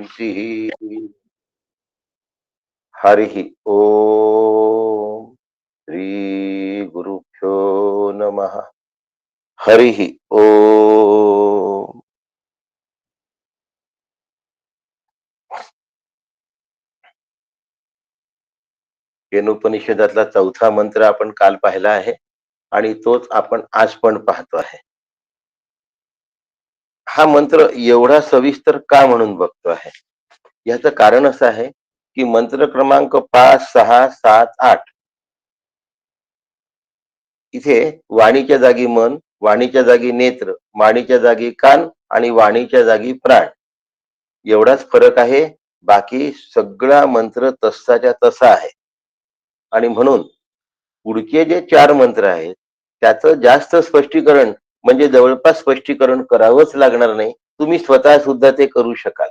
शांति। हरि ओम श्री गुरुभ्यो नमः। हरि ओम। केनोपनिषदातला चौथा मंत्र आपण काल पाहिला आहे आणि तोच आपण आज पण पाहतो आहे. हा मंत्र एवढा सविस्तर का म्हणून बघतो आहे, याचं कारण असं आहे की मंत्र क्रमांक 5, 6, 7, 8 इथे वाणीच्या जागी मन, वाणीच्या जागी नेत्र, वाणीच्या जागी कान आणि वाणीच्या जागी प्राण एवढाच फरक आहे. बाकी सगळा मंत्र तसाच्या तसा आहे. आणि म्हणून पुढचे जे 4 मंत्र आहेत त्याचं जास्त स्पष्टीकरण म्हणजे जवळपास स्पष्टीकरण करावंच लागणार नाही. तुम्ही स्वतः सुद्धा ते करू शकाल.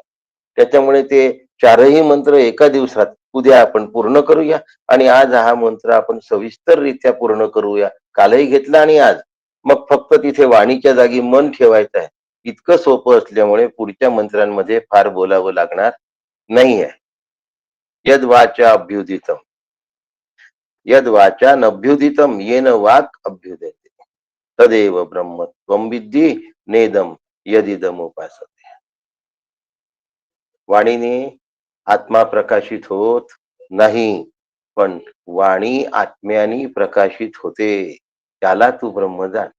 त्याच्यामुळे ते 4ही मंत्र एका दिवसात उद्या आपण पूर्ण करूया आणि आज हा मंत्र आपण सविस्तररित्या पूर्ण करूया. कालही घेतला आणि आज मग फक्त तिथे वाणीच्या जागी मन ठेवायचं आहे. इतकं सोपं असल्यामुळे पुढच्या मंत्रांमध्ये फार बोलावं लागणार नाही आहे. यद वाचा अभ्युदितम यद वाचा नभ्युदितम येन वाक अभ्युदयते तदेव ब्रह्म त्वं विद्धि नेदम यदिदम उपासते. वाणीने आत्मा प्रकाशित होत नाही, पण वाणी आत्म्यानी प्रकाशित होते. त्याला तू ब्रह्म जाण.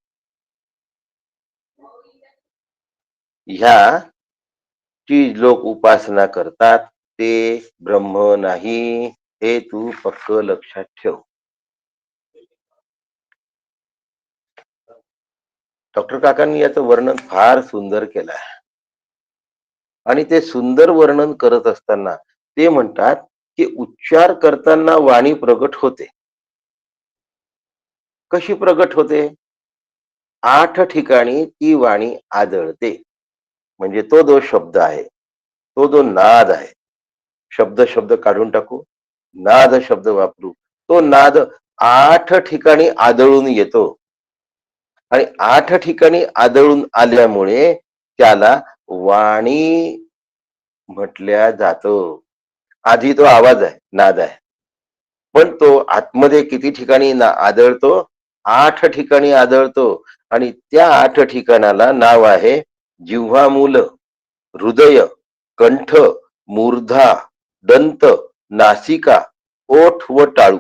ह्या ची लोक उपासना करतात ते ब्रह्म नाही, हे तू पक्क लक्षात ठेव. डॉक्टर काकांनी याचं वर्णन फार सुंदर केलं आहे. आणि ते सुंदर वर्णन करत असताना ते म्हणतात की उच्चार करताना वाणी प्रगट होते. कशी प्रगट होते? 8 ठिकाणी ती वाणी आदळते. म्हणजे तो जो शब्द आहे, तो जो नाद आहे, शब्द शब्द काढून टाकू, नाद शब्द वापरू. तो नाद 8 ठिकाणी आदळून येतो आणि 8 ठिकाणी आदळून आल्यामुळे त्याला वाणी म्हटल्या जातो. आधी तो आवाज आहे, नाद आहे, पण तो आतमध्ये किती ठिकाणी आदळतो? 8 ठिकाणी आदळतो. आणि त्या 8 ठिकाणाला नाव आहे जिव्हामूल, हृदय, कंठ, मूर्धा, दंत, नासिका, ओठ व टाळू.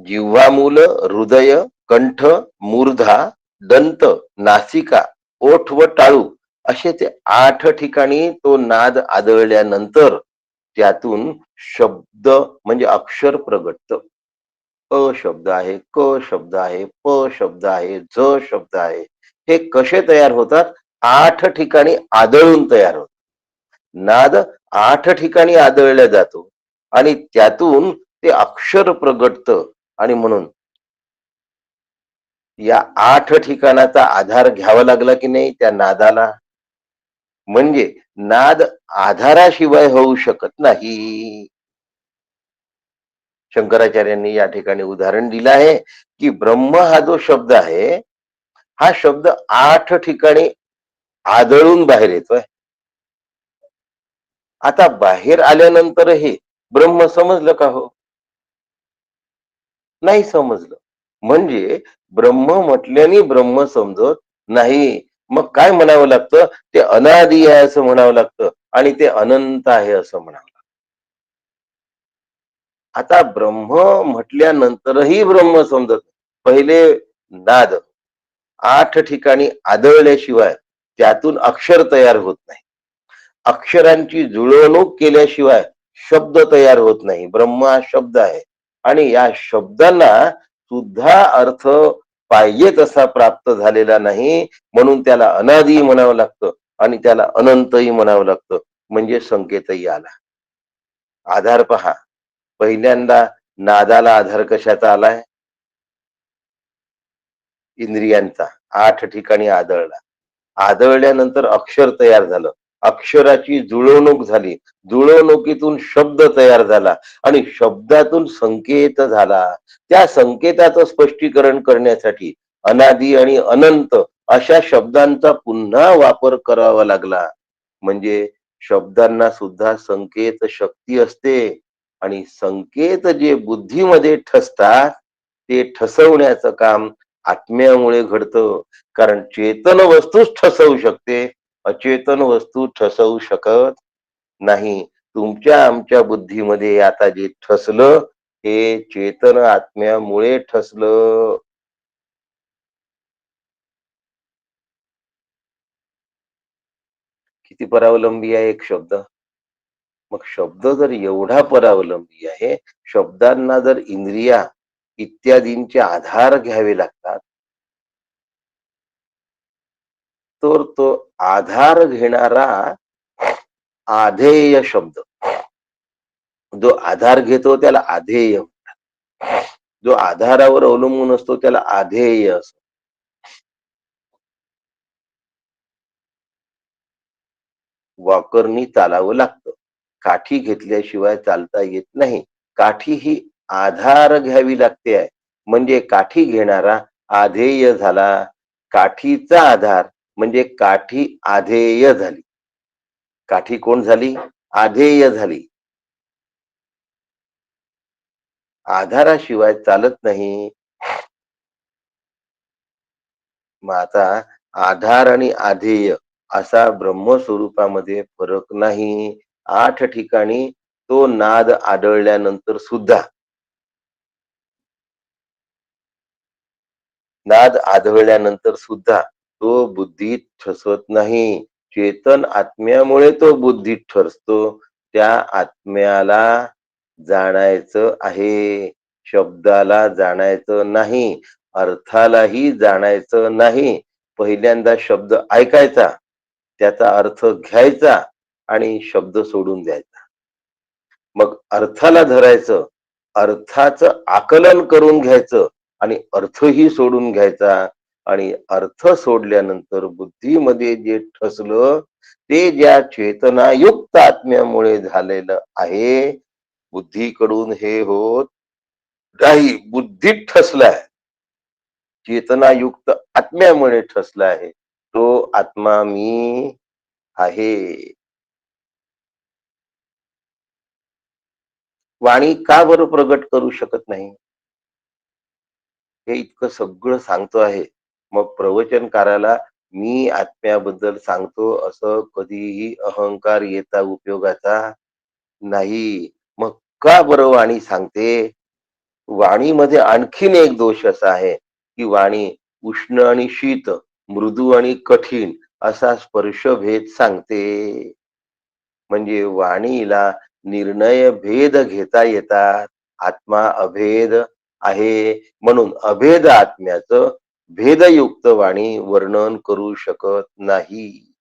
जिव्हामूल, हृदय, कंठ, मूर्धा, दंत, नासिका, ओठ व टाळू असे ते 8 ठिकाणी तो नाद आदळल्यानंतर त्यातून शब्द म्हणजे अक्षर प्रगटत. अ शब्द आहे, क शब्द आहे, प शब्द आहे, ज शब्द आहे. हे कसे तयार होतात? 8 ठिकाणी आदळून तयार होतात. नाद 8 ठिकाणी आदळला जातो आणि त्यातून ते अक्षर प्रगटत. आणि म्हणून या 8 ठिकाणाचा आधार घ्यावा लागला की नाही त्या नादाला. म्हणजे नाद आधाराशिवाय होऊ शकत नाही. शंकराचार्यांनी या ठिकाणी उदाहरण दिलं आहे की ब्रह्म हा जो शब्द आहे, हा शब्द 8 ठिकाणी आदळून बाहेर येतोय. आता बाहेर आल्यानंतर हे ब्रह्म समजलं का हो? नाही समजलं. म्हणजे ब्रह्म म्हटल्याने ब्रह्म समजत नाही. मग काय म्हणावं लागतं? ते अनादि आहे असं म्हणावं लागतं आणि ते अनंत आहे असं म्हणावं लागतं. आता ब्रह्म म्हटल्यानंतरही ब्रह्म समजत. पहिले नाद 8 ठिकाणी आदळल्याशिवाय त्यातून अक्षर तयार होत नाही. अक्षरांची जुळवणूक केल्याशिवाय शब्द तयार होत नाही. ब्रह्म हा शब्द आहे आणि या शब्दांना सुद्धा अर्थ पाहिजे तसा प्राप्त झालेला नाही. म्हणून त्याला अनादि म्हणावं लागतं आणि त्याला अनंतही म्हणावं लागतं. म्हणजे संकेतही आला. आधार पहा. पहिल्यांदा नादाला आधार कशाचा आलाय? इंद्रियांचा. 8 ठिकाणी आदळला. आदळल्यानंतर अक्षर तयार झालं. अक्षराची जुळवणूक झाली, जुळवणुकीतून शब्द तयार झाला आणि शब्दातून संकेत झाला. त्या संकेताचं स्पष्टीकरण करण्यासाठी अनादी आणि अनंत अशा शब्दांचा पुन्हा वापर करावा लागला. म्हणजे शब्दांना सुद्धा संकेत शक्ती असते आणि संकेत जे बुद्धीमध्ये ठसतात ते ठसवण्याचं काम आत्म्यामुळे घडतं. कारण चेतन वस्तूच ठसवू शकते, अचेतन वस्तू ठसवू शकत नाही. तुमच्या आमच्या बुद्धीमध्ये आता जे ठसलं हे चेतन आत्म्यामुळे ठसलं. किती परावलंबी आहे एक शब्द. मग शब्द जर एवढा परावलंबी आहे, शब्दांना जर इंद्रिया इत्यादींचे आधार घ्यावे लागतात, तर तो आधार घेणारा आधेय शब्द, जो आधार घेतो त्याला आधेय, जो आधारावर अवलंबून असतो त्याला आधेय असतो. वॉकरनी चालावं लागतं. काठी घेतल्याशिवाय चालता येत नाही. काठी ही आधार घ्यावी लागते आहे. म्हणजे काठी घेणारा आधेय झाला. काठीचा आधार म्हणजे काठी आधेय झाली. काठी कोण झाली? आधेय झाली. आधाराशिवाय चालत नाही. मग आता आधार आणि आधेय असा ब्रह्मस्वरूपामध्ये फरक नाही. 8 ठिकाणी तो नाद आढळल्यानंतर सुद्धा, नाद आढळल्यानंतर सुद्धा तो बुद्धीत ठसत नाही. चेतन आत्म्यामुळे तो बुद्धीत ठसतो. त्या आत्म्याला जाणायचं आहे, शब्दाला जाणायचं नाही, अर्थालाही जाणायचं नाही. पहिल्यांदा शब्द ऐकायचा, त्याचा अर्थ घ्यायचा आणि शब्द सोडून द्यायचा. मग अर्थाला धरायचं, अर्थाचं आकलन करून घ्यायचं आणि अर्थही सोडून घ्यायचा. आणि अर्थ सोडल्यानंतर बुद्धीमध्ये जे ठसलं ते ज्या चेतनायुक्त आत्म्यामुळे झालेलं आहे. बुद्धीकडून हे होत नाही, बुद्धीत ठसलाय, चेतनायुक्त आत्म्यामुळे ठसला आहे. तो आत्मा मी आहे. वाणी का बरं प्रगट करू शकत नाही? हे इतकं सगळं सांगतो आहे. मग प्रवचनकाराला मी आत्म्याबद्दल सांगतो असं कधीही अहंकार येता उपयोगाचा नाही. मग का बरं वाणी सांगते? वाणीमध्ये आणखीन एक दोष असा आहे की वाणी उष्ण आणि शीत, मृदू आणि कठीण असा स्पर्शभेद सांगते. म्हणजे वाणीला निर्णय भेद घेता येतात. आत्मा अभेद आहे म्हणून अभेद आत्म्याचं भेदयुक्त वाणी वर्णन करू शकत नाही.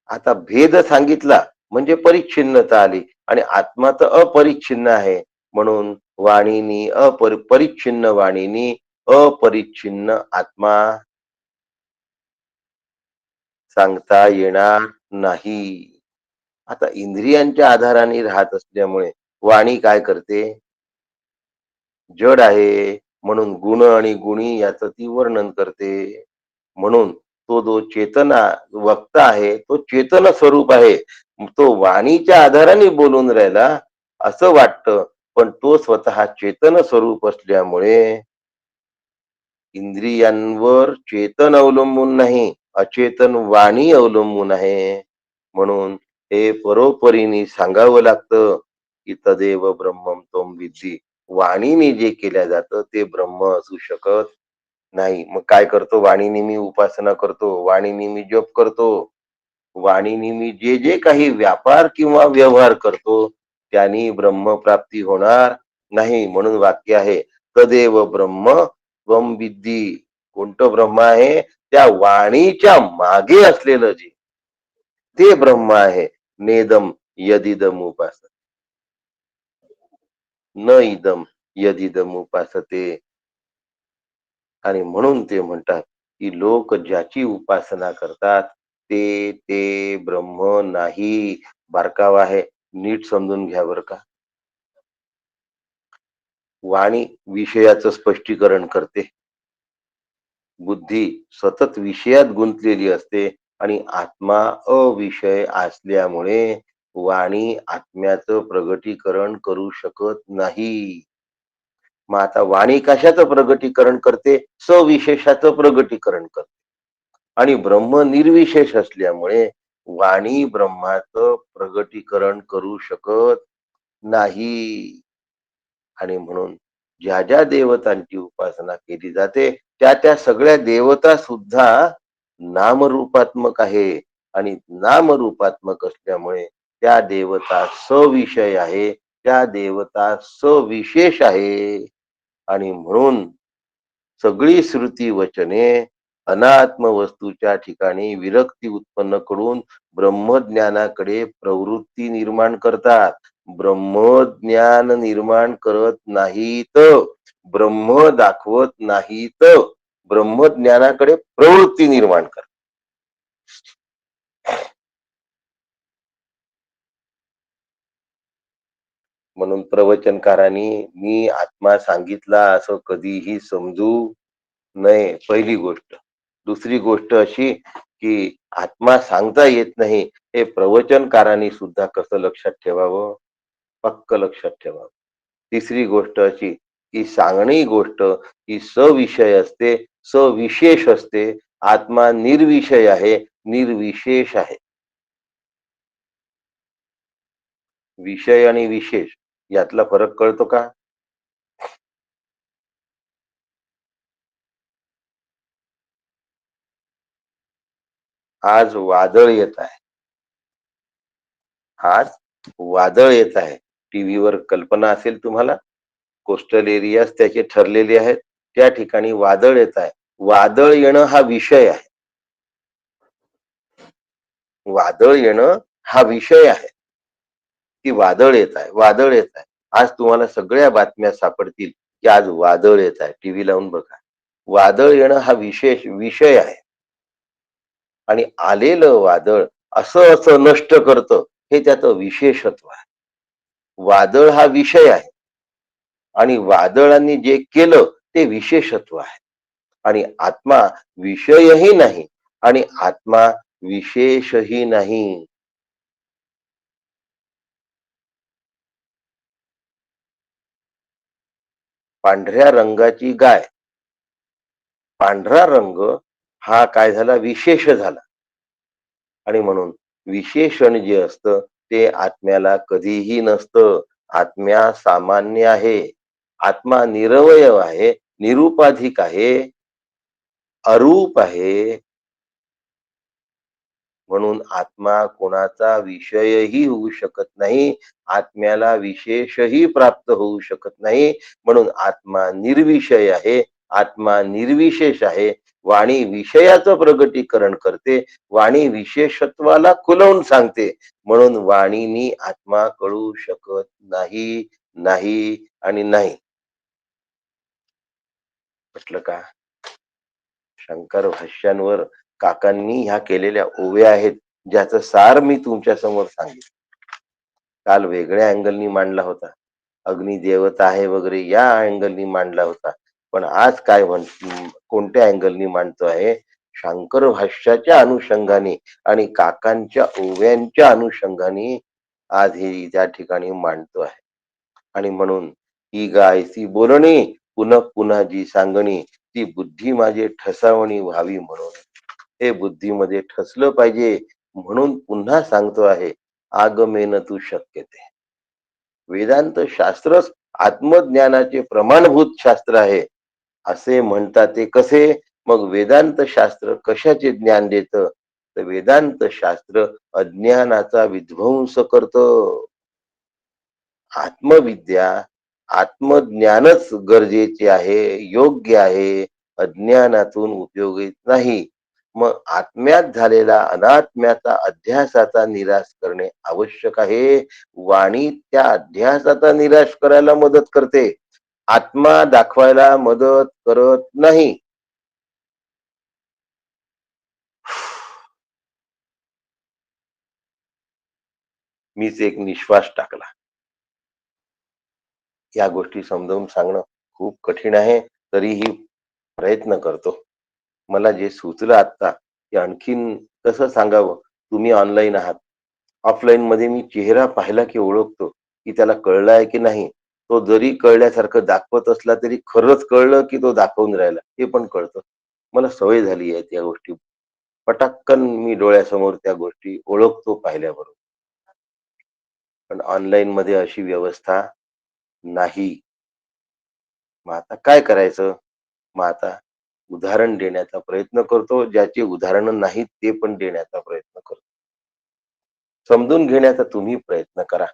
आता भेद सांगितला म्हणजे परिच्छिन्नता आली आणि आत्मा तर अपरिच्छिन्न आहे. म्हणून वाणीनी परिच्छिन्न वाणीनी अपरिच्छिन्न आत्मा सांगता येणार नाही. आता इंद्रियांच्या आधाराने राहत असल्यामुळे वाणी काय करते? जड आहे म्हणून गुण आणि गुणी याचं ती वर्णन करते. म्हणून तो जो चेतना वक्ता आहे तो चेतन स्वरूप आहे. तो वाणीच्या आधाराने बोलून राहिला असं वाटतं, पण तो स्वतः चेतन स्वरूप असल्यामुळे इंद्रियांवर चेतन अवलंबून नाही, अचेतन वाणी अवलंबून आहे. म्हणून हे परोपरीने सांगावं लागतं की तदेव ब्रह्मम त्वं विद्धी. वाणीने जे केल्या जातं ते ब्रह्म असू शकत नाही. मग काय करतो? वाणीने मी उपासना करतो, वाणीने मी जप करतो, वाणीने मी जे जे काही व्यापार किंवा व्यवहार करतो त्यांनी ब्रह्मप्राप्ती होणार नाही. म्हणून वाक्य आहे तदेव ब्रह्म त्वं विद्धी. कोणतं ब्रह्म आहे? त्या वाणीच्या मागे असलेलं जे ते ब्रह्म आहे. नेदम यदिदम उपासते, न इदम यदिदम उपासते. आणि म्हणून ते म्हणतात की लोक ज्याची उपासना करतात ते ब्रह्म नाही. बारकावा आहे, नीट समजून घ्या बरं का. वाणी विषयाचं स्पष्टीकरण करते. बुद्धी सतत विषयात गुंतलेली असते आणि आत्मा अविषय असल्यामुळे वाणी आत्म्याचं प्रगटीकरण करू शकत नाही. मग आता वाणी कशाचं प्रगटीकरण करते? सविशेषाचं प्रगटीकरण करते. आणि ब्रह्म निर्विशेष असल्यामुळे वाणी ब्रह्माचं प्रगटीकरण करू शकत नाही. आणि म्हणून ज्या ज्या देवतांची उपासना केली जाते त्या सगळ्या देवता सुद्धा नामरूपात्मक आहे. आणि नामरूपात्मक असल्यामुळे त्या देवता सविषय आहे, त्या देवता सविशेष आहे. आणि म्हणून सगळी श्रुती वचने अनात्म वस्तूच्या ठिकाणी विरक्ती उत्पन्न करून ब्रह्मज्ञानाकडे प्रवृत्ती निर्माण करतात. ब्रह्मज्ञान निर्माण करत नाहीत, ब्रह्म दाखवत नाहीत, ब्रह्मज्ञानाकडे प्रवृत्ती निर्माण करतात. म्हणून प्रवचनकारांनी मी आत्मा सांगितला असं कधीही समजू नये, पहिली गोष्ट. दुसरी गोष्ट अशी की आत्मा सांगता येत नाही हे प्रवचनकारांनी सुद्धा कसं लक्षात ठेवावं, पक्क लक्षात ठेवावं. तिसरी गोष्ट अशी की सांगणी गोष्ट ही सविषय असते, सविशेष असते. आत्मा निर्विषय आहे, निर्विशेष आहे. विषय आणि विशेष यातला फरक कळतो का? आज वादळ येत आहे, आज वादळ येत आहे. टीव्हीवर कल्पना असेल तुम्हाला, कोस्टल एरियाज त्याचे ठरलेले आहेत, त्या ठिकाणी वादळ येत आहे. वादळ येणं हा विषय आहे, वादळ येणं हा विषय आहे की वादळ येत आहे, वादळ येत आहे. आज तुम्हाला सगळ्या बातम्या सापडतील की आज वादळ येत आहे. टीव्ही लावून बघा. वादळ येणं हा विशेष विषय आहे. आणि आलेलं वादळ असं असं नष्ट करतं हे त्याचं विशेषत्व आहे. वादळ हा विषय आहे आणि वादळांनी जे केलं ते विशेषत्व आहे. आणि आत्मा विषयही नाही आणि आत्मा विशेषही नाही. पांढऱ्या रंगाची गाय, पांढरा रंग हा काय झाला, विशेष झाला. आणि म्हणून विशेषण जे असतं ते आत्म्याला कधीही नसतं. आत्म्या सामान्य आहे, आत्मा निरवयव आहे, निरुपाधिक आहे, अरूप आहे. म्हणून आत्मा कोणाचा विषयही होऊ शकत नाही, आत्म्याला विशेषही प्राप्त होऊ शकत नाही. म्हणून आत्मा निर्विषय आहे, आत्मा निर्विशेष आहे. वाणी विषयाचं प्रगटीकरण करते, वाणी विशेषत्वाला खुलवून सांगते. म्हणून वाणीनी आत्मा कळू शकत नाही, नाही आणि नाही. म्हटलं का? शंकर भाष्यांवर काकांनी ह्या केलेल्या ओव्या आहेत, ज्याचं सार मी तुमच्या समोर सांगितलं. काल वेगळ्या अँगलनी मांडला होता, अग्नी देवता आहे वगैरे या अँगलनी मांडला होता. पण आज काय कोणत्या अँगलनी मांडतो आहे? शंकर भाष्याच्या अनुषंगाने आणि काकांच्या ओव्यांच्या अनुषंगाने आज हे त्या ठिकाणी मांडतो आहे. आणि म्हणून ही गायसी बोलणी पुन्हा पुन्हा जी सांगणी, ती बुद्धी माझे ठसावणी व्हावी म्हणून. हे बुद्धीमध्ये ठसलं पाहिजे म्हणून पुन्हा सांगतो आहे. आगमेन तू शक्यते. वेदांत शास्त्रच आत्मज्ञानाचे प्रमाणभूत शास्त्र आहे असे म्हणतात. ते कसे? मग वेदांत शास्त्र कशाचे ज्ञान देतं? तर वेदांत शास्त्र अज्ञानाचा विध्वंस करतं. आत्मविद्या, आत्मज्ञानच गरजेचे आहे, योग्य आहे, अज्ञानातून उपयोगी नाही. मग आत्म्यात झालेला अनात्म्याचा अध्यासाचा निराश करणे आवश्यक आहे. वाणी त्या अध्यासाचा निराश करायला मदत करते, आत्मा दाखवायला मदत करत नाही. मीच एक निश्वास टाकला. या गोष्टी समजावून सांगणं खूप कठीण आहे, तरीही प्रयत्न करतो. मला जे सुचलं आता, की आणखीन कसं सांगावं? तुम्ही ऑनलाईन आहात. ऑफलाईन मध्ये मी चेहरा पाहिला की ओळखतो, की त्याला कळलाय की नाही. तो जरी कळल्यासारखं दाखवत असला तरी खरंच कळलं की तो दाखवून राहिला हे पण कळतं. मला सवय झाली आहे त्या गोष्टी. पटाक्कन मी डोळ्यासमोर त्या गोष्टी ओळखतो पाहिल्याबरोबर. पण ऑनलाईन मध्ये अशी व्यवस्था नाही. मग आता काय करायचं? मग आता उदाहरण देण्याचा प्रयत्न करतो. ज्याची उदाहरणं नाहीत ते पण देण्याचा प्रयत्न करतो. समजून घेण्याचा तुम्ही प्रयत्न करा.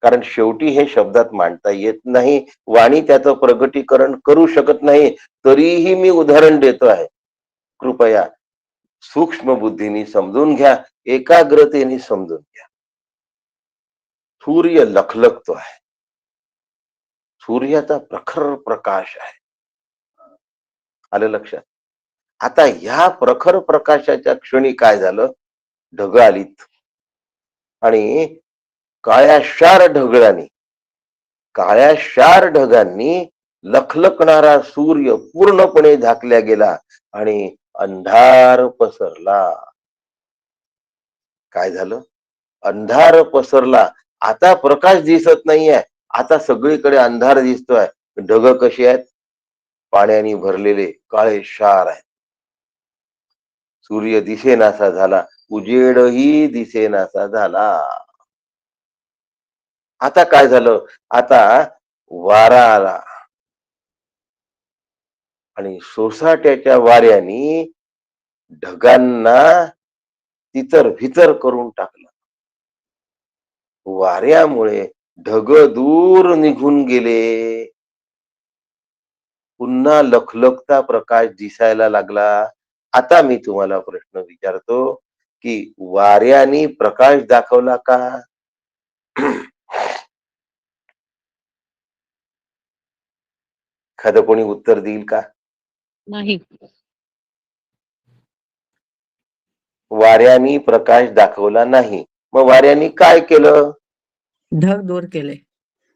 कारण शेवटी हे शब्दात मांडता येत नाही. वाणी त्याचं प्रगटीकरण करू शकत नाही. तरीही मी उदाहरण देतो आहे. कृपया सूक्ष्म बुद्धीने समजून घ्या. एकाग्रतेने समजून घ्या. सूर्य लखलखतो आहे. सूर्याचा प्रखर प्रकाश आहे. आलं लक्षात? आता ह्या प्रखर प्रकाशाच्या क्षणी काय झालं? ढग आलीत आणि काळ्या शार ढगांनी लखलखणारा सूर्य पूर्णपणे झाकल्या गेला आणि अंधार पसरला. काय झालं? अंधार पसरला. आता प्रकाश दिसत नाहीये. आता सगळीकडे अंधार दिसतोय. ढग कशी आहेत? पाण्याने भरलेले काळे शार आहेत. सूर्य दिसेनासा झाला. उजेडही दिसेनासा झाला. आता काय झालं? आता वारा आला आणि सोसाट्याच्या वाऱ्याने ढगांना तितर भितर करून टाकलं. वाऱ्यामुळे ढग दूर निघून गेले. पुन्हा लखलखता प्रकाश दिसायला लागला. आता मी तुम्हाला प्रश्न विचारतो, की वाऱ्याने प्रकाश दाखवला का? एखादं कोणी उत्तर देईल का? नाही. वाऱ्याने प्रकाश दाखवला नाही. मग वाऱ्याने काय केलं? ढग दूर केले.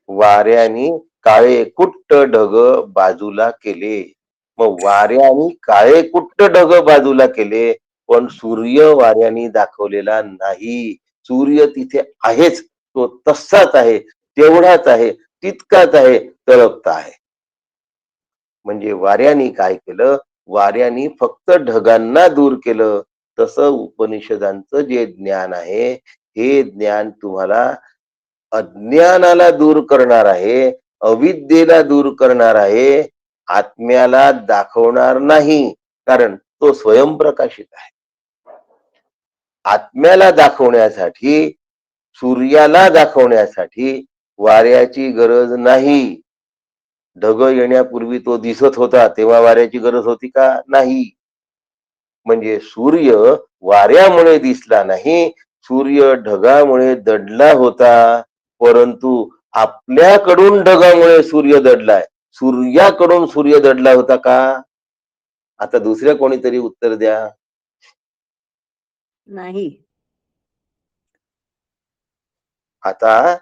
वाऱ्याने काळे कुट्ट ढग बाजूला केले. मग वाऱ्याने काळे कुट्ट ढग बाजूला केले, पण सूर्य वाऱ्याने दाखवलेला नाही. सूर्य तिथे आहेच. तो तसाच आहे, तेवढाच आहे, तितकाच आहे, तळपता आहे. म्हणजे वाऱ्याने काय केलं? वाऱ्याने फक्त ढगांना दूर केलं. तसं उपनिषदांचं जे ज्ञान आहे, हे ज्ञान तुम्हाला अज्ञानाला दूर करणार आहे, अविद्येला दूर करणार आहे, आत्म्याला दाखवणार नाही. कारण तो स्वयंप्रकाशित आहे. आत्म्याला दाखवण्यासाठी, सूर्याला दाखवण्यासाठी वाऱ्याची गरज नाही. ढग येण्यापूर्वी तो दिसत होता, तेव्हा वाऱ्याची गरज होती का? नाही. म्हणजे सूर्य वाऱ्यामुळे दिसला नाही, सूर्य ढगामुळे दडला होता. परंतु आपल्याकडून ढगामुळे सूर्य दडलाय. सूर्याकडून सूर्य दडला होता का? आता दुसऱ्या कोणीतरी उत्तर द्या. नाही. आता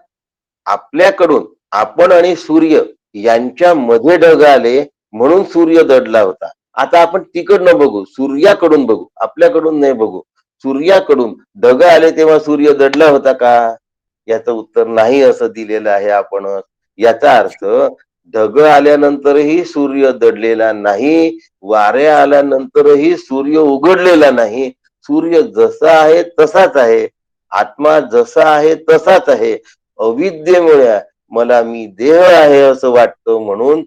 आपल्याकडून, आपण आणि सूर्य यांच्यामध्ये ढग आले म्हणून सूर्य दडला होता. आता आपण तिकडनं बघू, सूर्याकडून बघू, आपल्याकडून नाही बघू. सूर्याकडून ढग आले तेव्हा सूर्य दडला होता का? याचं उत्तर नाही असं दिलेलं आहे आपण. याचा अर्थ ढग आल्यानंतरही सूर्य दडलेला नाही, वारे आल्यानंतरही सूर्य उघडलेला नाही. सूर्य जसा आहे तसाच आहे, आत्मा जसा आहे तसाच आहे. अविद्येमुळे मला मी देह आहे असं वाटतं म्हणून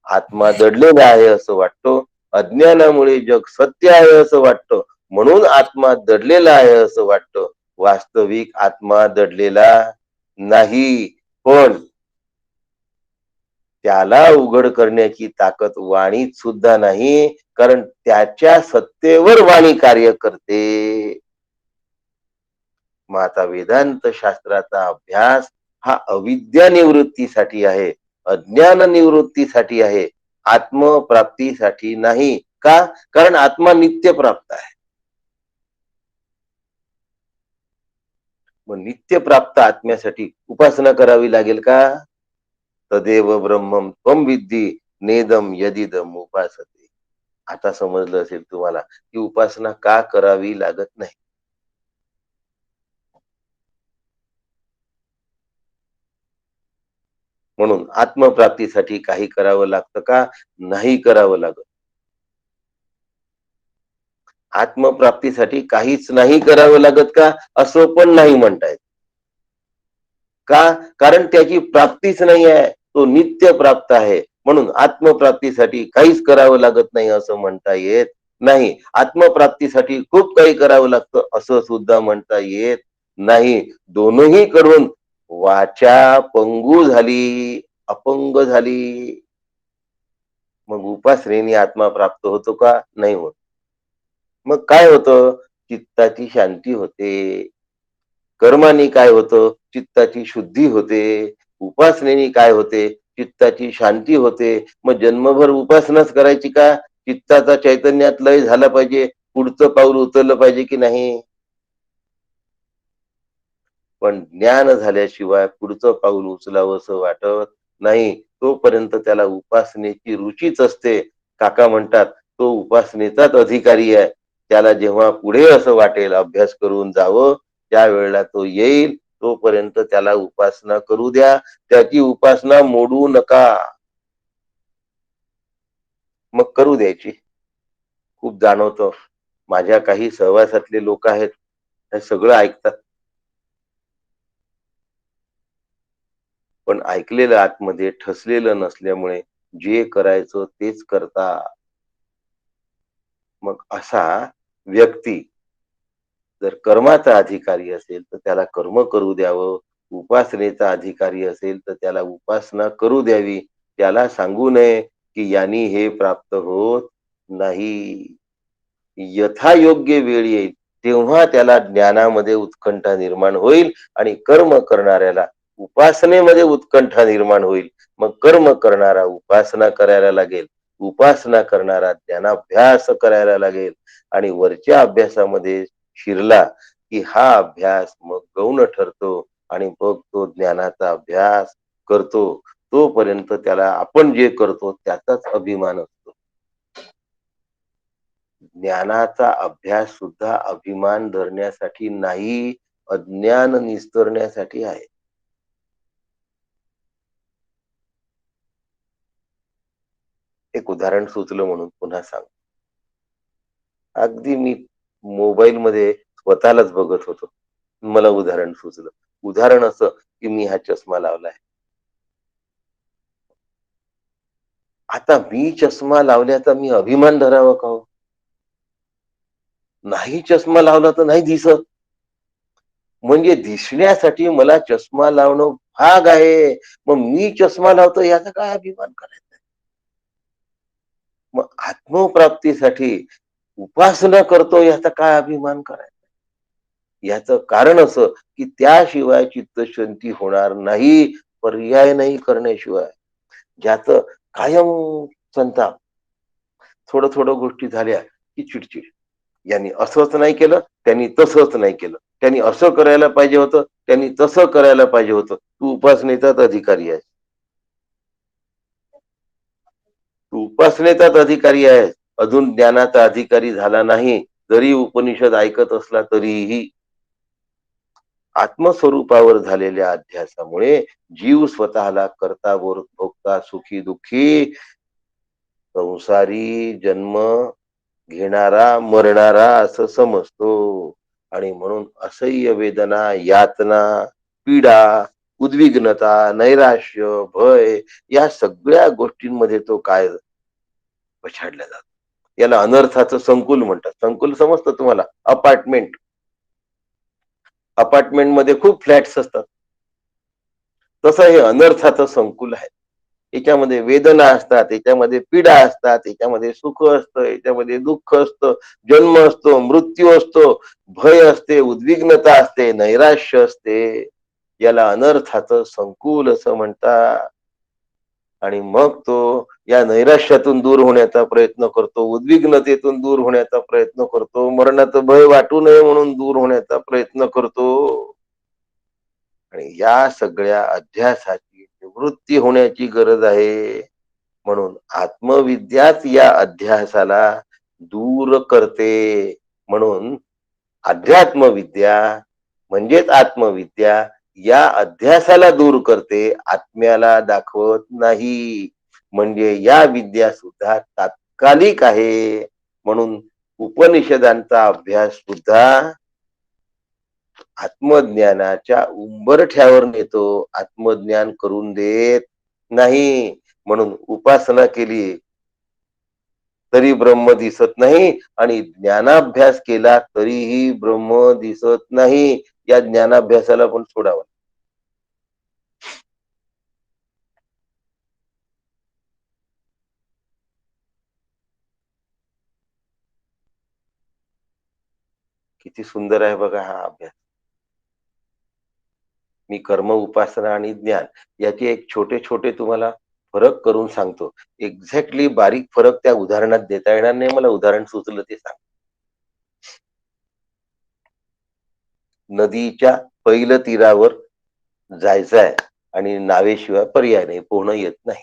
आत्मा दडलेला आहे असं वाटतो. अज्ञानामुळे जग सत्य आहे असं वाटतं म्हणून आत्मा दडलेला आहे असं वाटतं. वास्तविक आत्मा दडलेला नाही. पण त्याला उघड करण्याची ताकद वाणीत सुद्धा नाही, कारण त्याच्या सत्तेवर वाणी कार्य करते. मग आता वेदांत शास्त्राचा अभ्यास हा अविद्या निवृत्तीसाठी आहे, अज्ञान निवृत्तीसाठी आहे, आत्मप्राप्तीसाठी नाही. का? कारण आत्मा नित्य प्राप्त आहे. मग नित्य प्राप्त आत्म्यासाठी उपासना करावी लागेल का? तदेव ब्रह्मम त्वम विद्धी नेदम यदिदम उपासते. आता समजलं असेल तुम्हाला की उपासना का करावी लागत नाही. म्हणून आत्मप्राप्तीसाठी काही करावं लागतं का? नाही करावं लागत. आत्मप्राप्तीसाठी काहीच नाही करावं लागत का? असं पण नाही म्हणतायत. का? कारण त्याची प्राप्तीच नाही आहे. तो नित्य प्राप्त आहे. म्हणून आत्मप्राप्तीसाठी काहीच करावं लागत नाही असं म्हणता येत नाही. आत्मप्राप्तीसाठी खूप काही करावं लागतं असं सुद्धा म्हणता येत नाही. दोनही करून वाचा पंगू झाली, अपंग झाली. मग उपासनेने आत्मा प्राप्त होतो का? नाही होत. मग काय होतं? चित्ताची शांती होते. कर्माने काय होतं? चित्ताची शुद्धी होते. उपासनेने काय होते? चित्ताची शांती होते. मग जन्मभर उपासनाच करायची का? चित्ताचा चैतन्यात लय झाला पाहिजे, पुढचं पाऊल उचललं पाहिजे की नाही? पण ज्ञान झाल्याशिवाय पुढचं पाऊल उचलावंसं वाटत नाही. तोपर्यंत त्याला उपासनेची रुचीच असते. काका म्हणतात तो उपासनेचाच अधिकारी आहे. त्याला जेव्हा पुढे असं वाटेल अभ्यास करून जावं, त्या वेळेला तो येईल. तोपर्यंत त्याला उपासना करू द्या. त्याची उपासना मोडू नका. मग करू द्यायची. खूप जाणवतं. माझ्या काही सहवासातले लोक आहेत, हे सगळं ऐकतात. पण ऐकलेलं आतमध्ये ठसलेलं नसल्यामुळे जे करायचं तेच करता. मग असा व्यक्ती जर कर्माचा अधिकारी असेल तर त्याला कर्म करू द्यावं. उपासनेचा अधिकारी असेल तर त्याला उपासना करू द्यावी. त्याला सांगू नये की यांनी हे प्राप्त होत नाही. यथायोग्य वेळ येईल तेव्हा त्याला ज्ञानामध्ये उत्कंठा निर्माण होईल आणि कर्म करणाऱ्याला उपासनेमध्ये उत्कंठा निर्माण होईल. मग कर्म करणारा उपासना करायला लागेल. उपासना करणारा ज्ञानाभ्यास करायला लागेल. आणि वरच्या अभ्यासामध्ये शिरला की हा अभ्यास मग गौण ठरतो आणि मग तो ज्ञानाचा अभ्यास करतो. तोपर्यंत त्याला आपण जे करतो त्याचाच अभिमान असतो. ज्ञानाचा अभ्यास सुद्धा अभिमान धरण्यासाठी नाही, अज्ञान निस्तरण्यासाठी आहे. एक उदाहरण सुचलं म्हणून पुन्हा सांग. अगदी मी मोबाईल मध्ये स्वतःलाच बघत होतो. मला उदाहरण सुचलं. उदाहरण असं की मी हा चष्मा लावलाय. आता मी चष्मा लावल्याचा मी अभिमान धरावा का हो? नाही चष्मा लावला तर नाही दिसत. म्हणजे दिसण्यासाठी मला चष्मा लावणं भाग आहे. मग मी चष्मा लावतो याचा काय अभिमान करायचा? मग आत्मप्राप्तीसाठी उपासना करतो याचा काय अभिमान करायचा? याचं कारण असं की त्याशिवाय चित्तशांती होणार नाही. पर्याय नाही करण्याशिवाय. ज्याचं कायम संताप, थोडं थोडं गोष्टी झाल्या की चिडचिड. यांनी असंच नाही केलं, त्यांनी तसंच नाही केलं, त्यांनी असं करायला पाहिजे होतं, त्यांनी तसं करायला पाहिजे होतं. तू उपासनेचाच अधिकारी आहे. तू उपासनेचाच अधिकारी आहे. अजून ज्ञानाचा अधिकारी झाला नाही. जरी उपनिषद ऐकत असला तरीही आत्मस्वरूपावर झालेल्या अध्यासामुळे जीव स्वतःला करता भोगता सुखी दुःखी संसारी जन्म घेणारा मरणारा असं समजतो. आणि म्हणून असह्य वेदना, यातना, पीडा, उद्विग्नता, नैराश्य, भय या सगळ्या गोष्टींमध्ये तो काय पछाडला जातो. याला अनर्थाचं संकुल म्हणतात. संकुल समजतं तुम्हाला? अपार्टमेंट. अपार्टमेंट मध्ये खूप फ्लॅट्स असतात. तसं हे अनर्थाचं संकुल आहे. याच्यामध्ये वेदना असतात, याच्यामध्ये पीडा असतात, याच्यामध्ये सुख असतं, याच्यामध्ये दुःख असतं, जन्म असतो, मृत्यू असतो, भय असते, उद्विग्नता असते, नैराश्य असते. याला अनर्थाचं संकुल असं म्हणतात. आणि मग तो या नैराश्यातून दूर होण्याचा प्रयत्न करतो, उद्विग्नतेतून दूर होण्याचा प्रयत्न करतो, मरणाचं भय वाटू नये म्हणून दूर होण्याचा प्रयत्न करतो. आणि या सगळ्या अध्यासाची निवृत्ती होण्याची गरज आहे. म्हणून आत्मविद्याच या अध्यासाला दूर करते. म्हणून अध्यात्मविद्या म्हणजेच आत्मविद्या या अध्यासाला दूर करते, आत्म्याला दाखवत नाही. म्हणजे या विद्या सुद्धा तात्कालिक आहे. म्हणून उपनिषदांचा अभ्यास सुद्धा आत्मज्ञानाच्या उंबरठ्यावर नेतो, आत्मज्ञान करून देत नाही. म्हणून उपासना केली तरी ब्रह्म दिसत नाही आणि ज्ञानाभ्यास केला तरीही ब्रह्म दिसत नाही. या ज्ञानाभ्यासाला पण सोडावं. किती सुंदर आहे बघा हा अभ्यास. मी कर्म, उपासना आणि ज्ञान याचे एक छोटे छोटे तुम्हाला फरक करून सांगतो. एक्झॅक्टली बारीक फरक त्या उदाहरणात देता येणार नाही, मला उदाहरण सुचलं ते सांग. नदीच्या पैल तीरावर जायचंय आणि नावेशिवाय पर्याय नाही, पोहणं येत नाही.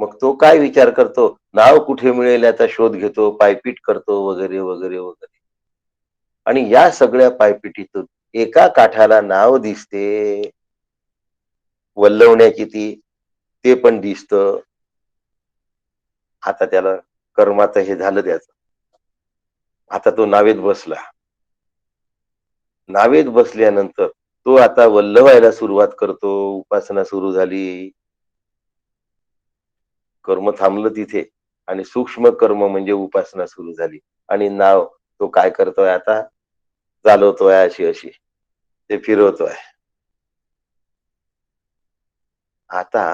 मग तो काय विचार करतो, नाव कुठे मिळेल याचा शोध घेतो, पायपीट करतो वगैरे वगैरे वगैरे. आणि या सगळ्या पायपिटीतून एका काठाला नाव दिसते, वल्लवण्याची ते पण दिसतं. आता त्याला कर्माचं हे झालं त्याचं. आता तो नावेत बसला. नावेत बसल्यानंतर तो आता वल्लवायला सुरुवात करतो. उपासना सुरू झाली. कर्म थांबलं तिथे आणि सूक्ष्म कर्म म्हणजे उपासना सुरू झाली. आणि नाव तो काय करतोय आता, चालवतोय अशी अशी, ते फिरवतोय. आता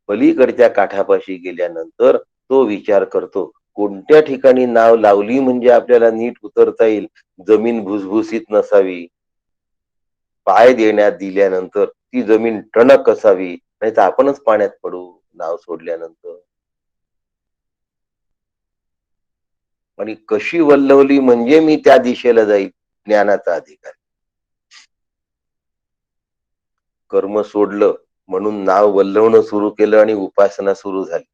पलीकडच्या काठापाशी गेल्यानंतर तो विचार करतो, कोणत्या ठिकाणी नाव लावली म्हणजे आपल्याला नीट उतरता येईल. जमीन भुसभुशीत नसावी, पाय देण्यात दिल्यानंतर ती जमीन टणक असावी, नाही तर आपणच पाण्यात पडू नाव सोडल्यानंतर. आणि कशी वल्लवली म्हणजे मी त्या दिशेला जाईल, ज्ञानाचा अधिकार. कर्म सोडलं म्हणून नाव वल्लवणं सुरू केलं आणि उपासना सुरू झाली.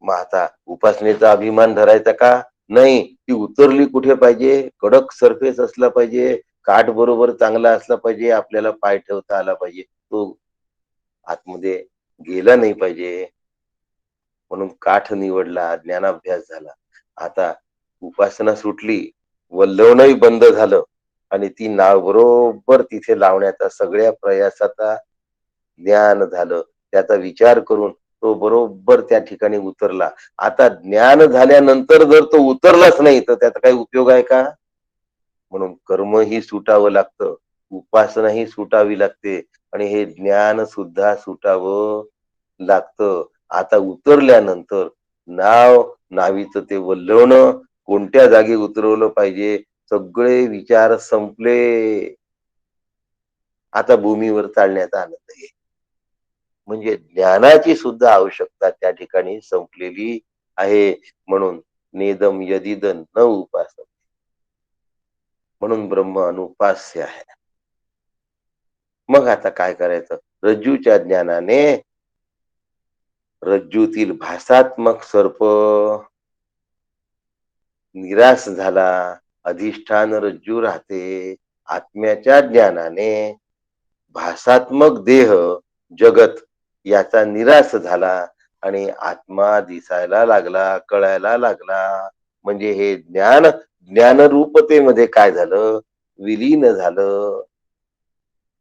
मग आता उपासनेचा अभिमान धरायचा का नाही? ती उतरली कुठे पाहिजे, कडक सरफेस असला पाहिजे, काठ बरोबर चांगला असला पाहिजे, आपल्याला पाय ठेवता आला पाहिजे, तो आतमध्ये गेला नाही पाहिजे. म्हणून काठ निवडला, ज्ञानाभ्यास झाला. आता उपासना सुटली, वल्लवणंही बंद झालं आणि ती नाव बरोबर तिथे लावण्याचा सगळ्या प्रयासाचा ज्ञान झालं. त्याचा विचार करून तो बरोबर त्या ठिकाणी उतरला. आता ज्ञान झाल्यानंतर जर तो उतरलाच नाही तर त्याचा काही उपयोग आहे का? म्हणून कर्मही सुटावं लागतं, उपासनाही सुटावी लागते आणि हे ज्ञान सुद्धा सुटावं लागतं. आता उतरल्यानंतर नाव, नावीचं ते वल्लवणं, कोणत्या जागी उतरवलं पाहिजे, सगळे विचार संपले. आता भूमीवर चालण्याचा आनंद आहे. म्हणजे ज्ञानाची सुद्धा आवश्यकता त्या ठिकाणी संपलेली आहे. म्हणून नेदम यदिद न उपास, म्हणून ब्रह्म अनुपास्य आहे. मग आता काय करायचं? रज्जूच्या ज्ञानाने रज्जूतील भासात्मक सर्प निराश झाला, अधिष्ठान रज्जू राहते. आत्म्याच्या ज्ञानाने भासात्मक देह जगत याचा निराश झाला आणि आत्मा दिसायला लागला, कळायला लागला. म्हणजे हे ज्ञान ज्ञानरूपतेमध्ये काय झालं, विलीन झालं.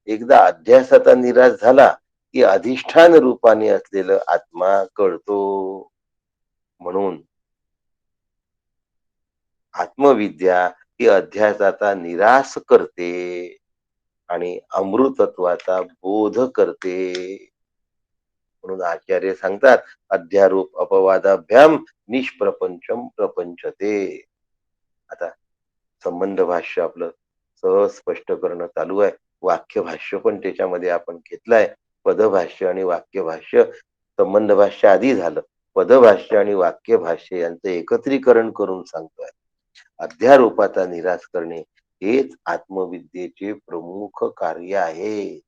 एकदा अध्यासाचा निराश झाला की अधिष्ठान रूपाने असलेलं आत्मा कळतो. म्हणून आत्मविद्या ही अध्यासाचा निराश करते आणि अमृतत्वाचा बोध करते. म्हणून आचार्य सांगतात, अध्यारोप अपवादाभ्याम निष्प्रपंचम प्रपंचते. आता संबंध भाष्य आपलं सहज स्पष्ट करणं चालू आहे. वाक्य भाष्य पण त्याच्यामध्ये आपण घेतलंय. पदभाष्य आणि वाक्य भाष्य, संबंध भाष्य आधी झालं, पदभाष्य आणि वाक्य भाष्य यांचं एकत्रीकरण करून सांगतोय. अध्यारोपाचा निराश करणे हेच आत्मविद्येचे प्रमुख कार्य आहे.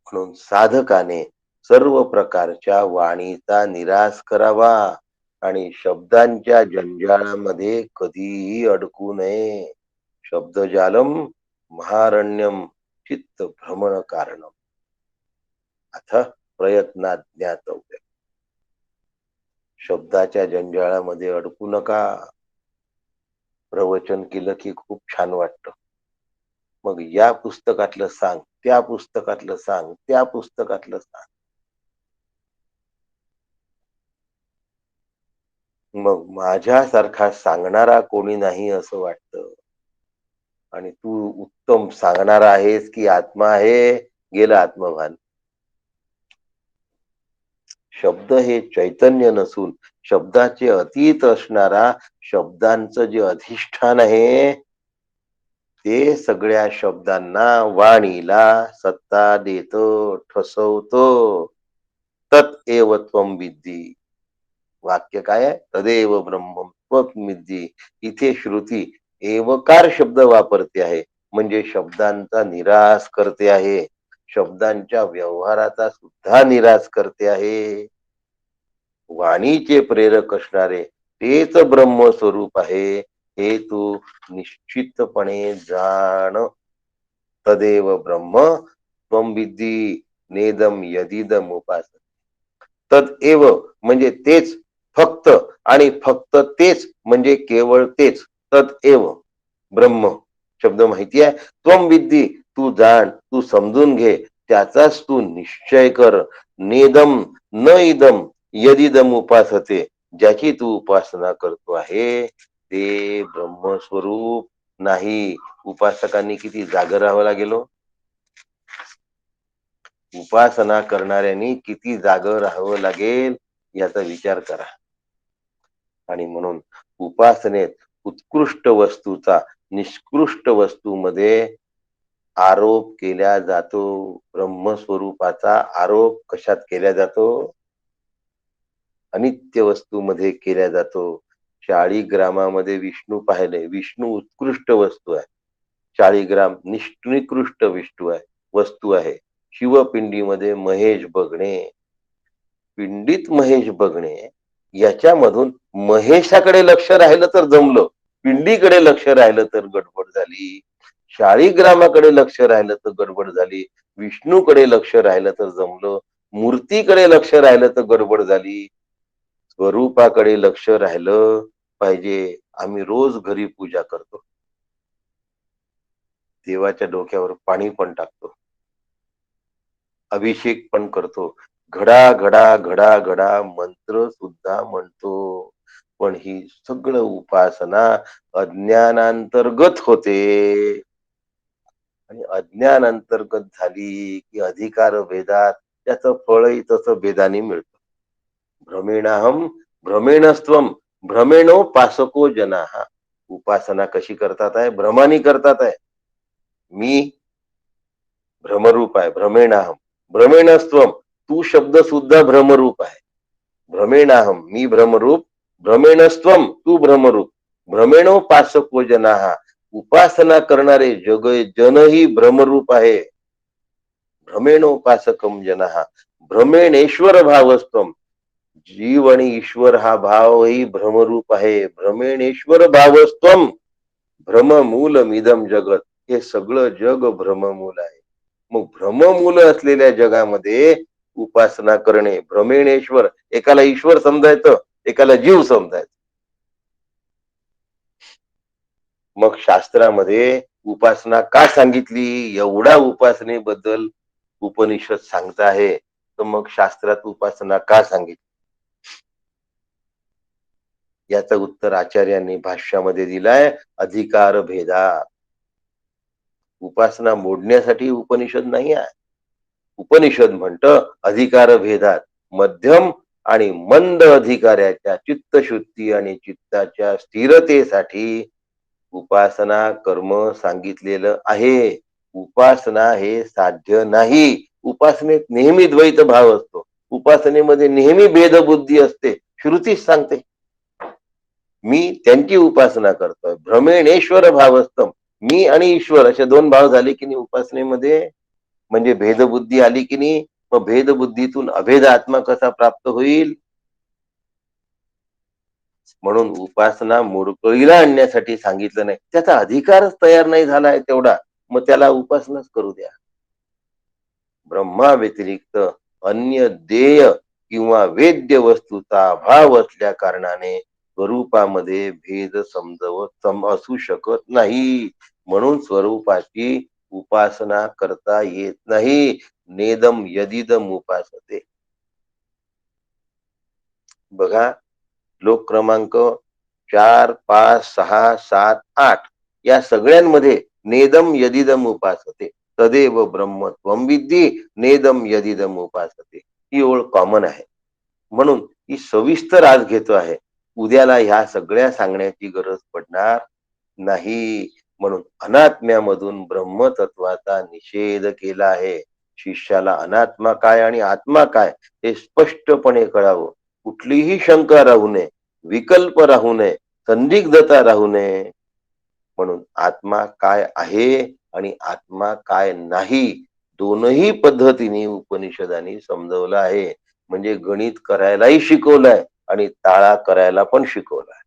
म्हणून साधकाने सर्व प्रकारच्या वाणीचा निराश करावा आणि शब्दांच्या जंजाळामध्ये कधीही अडकू नये. शब्दजालम महारण्यम चित्त भ्रमण कारणम अथ प्रयत्नात ज्ञातव्य. शब्दाच्या जंजाळामध्ये अडकू नका. प्रवचन केलं की खूप छान वाटतं. मग या पुस्तकातलं सांग, त्या पुस्तकातलं सांग, त्या पुस्तकातलं सांग. मग माझ्यासारखा सांगणारा कोणी नाही असं वाटतं. आणि तू उत्तम सांगणारा आहेस की आत्मा आहे, गेलं आत्मभान. शब्द हे चैतन्य नसून शब्दाचे अतीत असणारा शब्दांचं जे अधिष्ठान आहे ते सगळ्या शब्दांना वाणीला सत्ता देतो, ठसवतो. तत् एव त्वं विद्धी. वाक्य काय आहे? तदेव ब्रह्मम त्वं विद्धी. इथे श्रुती एवकार शब्द वापरते आहे, म्हणजे शब्दांचा निराश करते आहे, शब्दांच्या व्यवहाराचा सुद्धा निराश करते आहे. वाणीचे प्रेरक असणारे तेच ब्रह्मस्वरूप आहे हे तू निश्चितपणे जाण. तदेव ब्रह्म त्वं विद्धी नेदम यदिदम उपास. तदेव म्हणजे तेच, फक्त, आणि फक्त तेच म्हणजे केवळ तेच. तदेव ब्रह्म शब्द माहिती आहे. त्वं विद्धी तू जाण, तू समजून घे, त्याचाच तू निश्चय कर. नेदम न इदम यदिदम उपासते, ज्याची तू उपासना करतो आहे ते ब्रह्मस्वरूप नाही. उपासकांनी किती जागर राहावं लागेल. उपासना करणाऱ्यांनी किती जागर राहावं लागेल याचा विचार करा. आणि म्हणून उपासनेत उत्कृष्ट वस्तूचा निष्कृष्ट वस्तूमध्ये आरोप केला जातो. ब्रह्मस्वरूपाचा आरोप कशात केला जातो? अनित्य वस्तूमध्ये केला जातो. 40 ग्रामामध्ये विष्णू पाहिले, विष्णू उत्कृष्ट वस्तू आहे. 40 ग्राम निकृष्ट वस्तू आहे. शिवपिंडीमध्ये महेश बघणे, पिंडीत महेश बघणे, याच्यामधून महेशाकडे लक्ष राहिलं तर जमलं, पिंडीकडे लक्ष राहिलं तर गडबड झाली. 40 ग्रामाकडे लक्ष राहिलं तर गडबड झाली. विष्णूकडे लक्ष राहिलं तर जमलं, मूर्तीकडे लक्ष राहिलं तर गडबड झाली. स्वरूपाकडे लक्ष राहिलं पाहिजे. आम्ही रोज घरी पूजा करतो, देवाच्या डोक्यावर पाणी पण टाकतो, अभिषेक पण करतो, घडा घडा घडा घडा मंत्र सुद्धा म्हणतो. पण ही सगळं उपासना अज्ञानांतर्गत होते. आणि अज्ञान अंतर्गत झाली की अधिकार भेदात त्याचं फळही तसं भेदाने मिळतं. भ्रमेणाहम भ्रमेणस्त्वम भ्रमेणो पासको जनाः. उपासना कशी करतात आहे? भ्रमानी करतात आहे. मी भ्रमरूप आहे, भ्रमेणाहम. भ्रमेणस्त्वम तू शब्द सुद्धा भ्रमरूप आहे. भ्रमेणाहम मी भ्रमरूप, भ्रमेणस्त्वम तू भ्रमरूप. भ्रमेणो पासको जनाः उपासना करणारे जनही भ्रमरूप आहे. भ्रमेणोपासकम जनाः भ्रमेणेश्वर भावस्तम. जीव आणि ईश्वर हा भावही भ्रमरूप आहे. भ्रमेणेश्वर भावस्तम भ्रममूलमिदम जगत. हे सगळं जग भ्रममूल आहे. मग भ्रममूल असलेल्या जगामध्ये उपासना करणे भ्रमेणेश्वर. एकाला ईश्वर समजायचं, एकाला जीव समजायचं. मग शास्त्रामध्ये उपासना का सांगितली? एवढा उपासनेबद्दल उपनिषद सांगत आहे, तर मग शास्त्रात उपासना का सांगितली? याचं उत्तर आचार्यांनी भाष्यामध्ये दिलाय, अधिकार भेदा. उपासना मोडण्यासाठी उपनिषद नाही आहे. उपनिषद म्हणतं अधिकार भेदात मध्यम आणि मंद अधिकाऱ्याच्या चित्तशुद्धी आणि चित्ताच्या स्थिरतेसाठी उपासना कर्म सांगितलेलं आहे. उपासना हे साध्य नाही. उपासनेत नेहमी द्वैत भाव असतो, उपासनेमध्ये नेहमी भेदबुद्धी असते. श्रुतीच सांगते मी त्यांची उपासना करतोय. भ्रमेणेश्वर भावस्थम, मी आणि ईश्वर असे दोन भाव झाले की नाही उपासनेमध्ये, म्हणजे भेदबुद्धी आली की नाही. मग भेदबुद्धीतून अभेद आत्मा कसा प्राप्त होईल. म्हणून उपासना मोडकळीला आणण्यासाठी सांगितलं नाही. त्याचा अधिकारच तयार नाही झालाय तेवढा, मग त्याला उपासनाच करू द्या. ब्रह्मा व्यतिरिक्त अन्य देय किंवा वेद्य वस्तूचा अभाव असल्या कारणाने स्वरूपामध्ये भेद असू शकत नाही. म्हणून स्वरूपाची उपासना करता येत नाही. नेदम यदिदम उपासते. बघा, श्लोक क्रमांक 4, 5, 6, 7, 8 या सगळ्यांमध्ये नेदम यदिदम उपासते, तदेव ब्रह्म त्वं विद्धी नेदम यदिदम उपासते, ही ओळ कॉमन आहे. म्हणून ही सविस्तर आज घेतो आहे. उद्याला ह्या सगळ्या सांगण्याची गरज पडणार नाही. म्हणून अनात्म्यामधून ब्रह्मतत्वाचा निषेध केला आहे. शिष्याला अनात्मा काय आणि आत्मा काय हे स्पष्टपणे कळावं. कुठलीही शंका राहू नये, विकल्प राहू नये, संदिग्धता राहू नये. म्हणून आत्मा काय आहे आणि आत्मा काय नाही, दोनही पद्धतीने उपनिषदांनी समजवलं आहे. म्हणजे गणित करायलाही शिकवलंय आणि ताळा करायला पण शिकवलाय.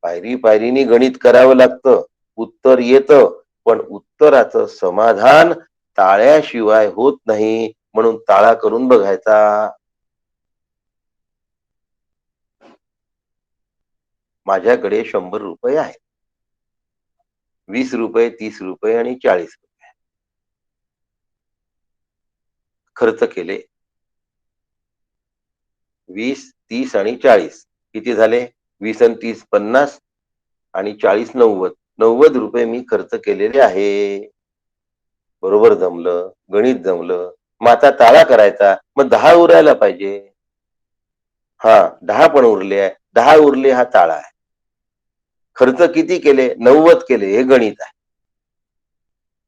पायरी पायरीने गणित करावं लागतं, उत्तर येतं, पण उत्तराचं समाधान ताळ्याशिवाय होत नाही. म्हणून ताळा करून बघायचा. माझ्याकडे 100 रुपये आहेत, 20 रुपये, 30 रुपये आणि 40 रुपये खर्च केले. 20, 30 आणि 40 किती झाले? 20 आणि 30 50 आणि 40 90. 90 रुपये मी खर्च केलेले आहे. बरोबर जमलं, गणित जमलं. मग आता ताळा करायचा, मग 10 उरायला पाहिजे. हा, 10 पण उरले आहे. 10 उरले हा ताळा आहे. खर्च किती केले? 90 केले, हे गणित आहे.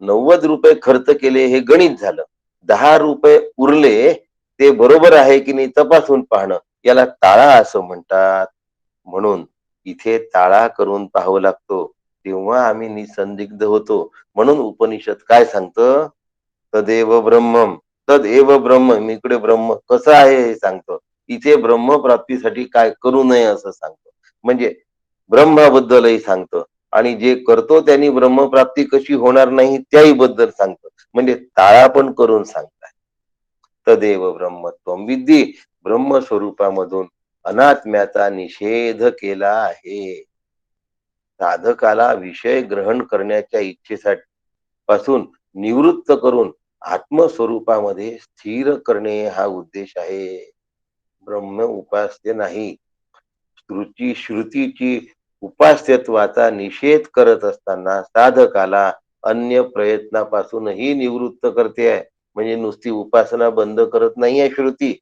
90 रुपये खर्च केले हे गणित झालं. 10 रुपये उरले ते बरोबर आहे की नाही तपासून पाहणं, याला ताळा असं म्हणतात. म्हणून इथे ताळा करून पाहावं लागतो, तेव्हा आम्ही निसंदिग्ध होतो. म्हणून उपनिषद काय सांगतं? तदेव ब्रह्मम, तदेव ब्रह्म. मी इकडे ब्रह्म कसं आहे हे सांगतो. इथे ब्रह्म प्राप्तीसाठी काय करू नये असं सांगतो. म्हणजे ब्रह्माबद्दलही सांगतो आणि जे करतो त्यांनी ब्रह्मप्राप्ती कशी होणार नाही त्याही बद्दल सांगतो. म्हणजे ताळा पण करून सांगताय. तदेव ब्रह्म त्वं विद्धी, ब्रह्मस्वरूपामधून अनात्म्याचा निषेध केला आहे. साधकाला विषय ग्रहण करण्याच्या इच्छेसाठी पासून निवृत्त करून आत्मस्वरूपामध्ये स्थिर करणे हा उद्देश आहे. ब्रह्म उपास्य नाही. श्रुतीची उपास्यत्वाचा निषेध करत असताना साधकाला अन्य प्रयत्नापासूनही निवृत्त करते आहे. म्हणजे नुसती उपासना बंद करत नाहीये श्रुती,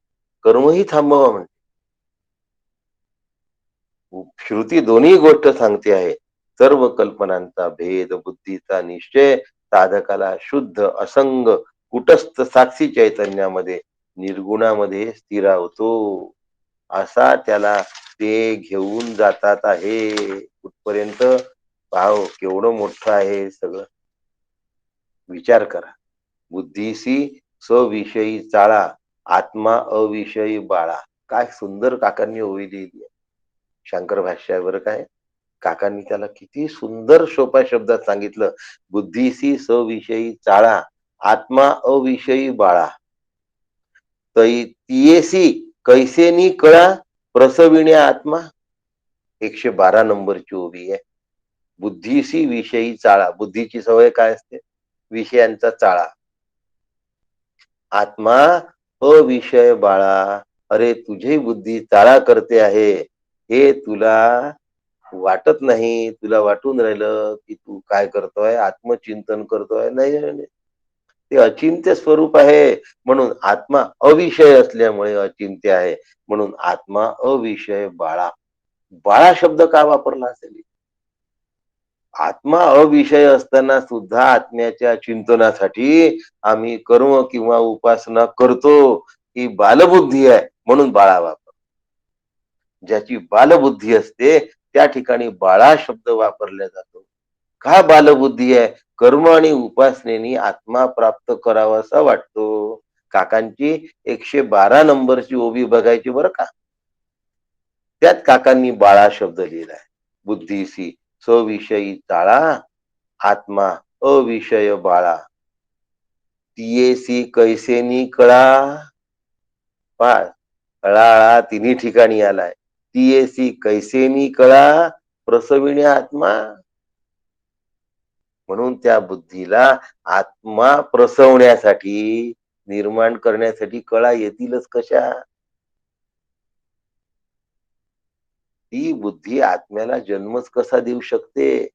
कर्मही थांबवा म्हणते. श्रुती दोन्ही गोष्ट सांगते आहे. सर्व कल्पनांचा भेद, बुद्धीचा निश्चय साधकाला शुद्ध असंग कुटस्थ साक्षी चैतन्यामध्ये निर्गुणामध्ये स्थिरावतो. असा त्याला ते घेऊन जातात आहे. कुठपर्यंत? पाव केवढं मोठं आहे सगळं. विचार करा. बुद्धीसी सविषयी चाळा, आत्मा अविषयी बाळा. काय सुंदर काकांनी ओवी लिहिली आहे. शंकर भाष्यावर काय काकांनी त्याला किती सुंदर सोप्या शब्दात सांगितलं. बुद्धीसी सविषयी चाळा, आत्मा अविषयी बाळा. तियेसी कैसेनी कळा, प्रसविण्या आत्मा. 112 नंबरची ओवी आहे. बुद्धीसी विषयी चाळा. बुद्धीची सवय काय असते? विषयांचा चाळा. आत्मा अविषय बाळा. अरे तुझी बुद्धी चाळा करते आहे हे तुला वाटत नाही. तुला वाटून राहिलं की तू काय करतोय? आत्मचिंतन करतोय. नाही, ते अचिंत्य स्वरूप आहे. म्हणून आत्मा अविषय असल्यामुळे अचिंत्य आहे. म्हणून आत्मा अविषय बाळा. बाळा शब्द का वापरला असेल? आत्मा अविषय असताना सुद्धा आत्म्याच्या चिंतनासाठी आम्ही कर्म किंवा उपासना करतो. ही बालबुद्धी आहे म्हणून बाळा वापर. ज्याची बालबुद्धी असते त्या ठिकाणी बाळा शब्द वापरला जातो. का बालबुद्धी आहे? कर्म आणि उपासनेने आत्मा प्राप्त करावासा वाटतो. काकांची 112 नंबरची ओवी बघायची बरं का. त्यात काकांनी बाळा शब्द लिहिलाय. बुद्धीसी सविषयी चाळा, आत्मा अविषय बाळा. तियेसी कैसेनी कळा. पहा, कळाळा तिन्ही ठिकाणी आलाय. तियेसी कैसेनी कळा, प्रसविणे आत्मा. म्हणून त्या बुद्धीला आत्मा प्रसवण्यासाठी, निर्माण करण्यासाठी कळा येतीलच कशा? ती बुद्धी आत्म्याला जन्मच कसा देऊ शकते?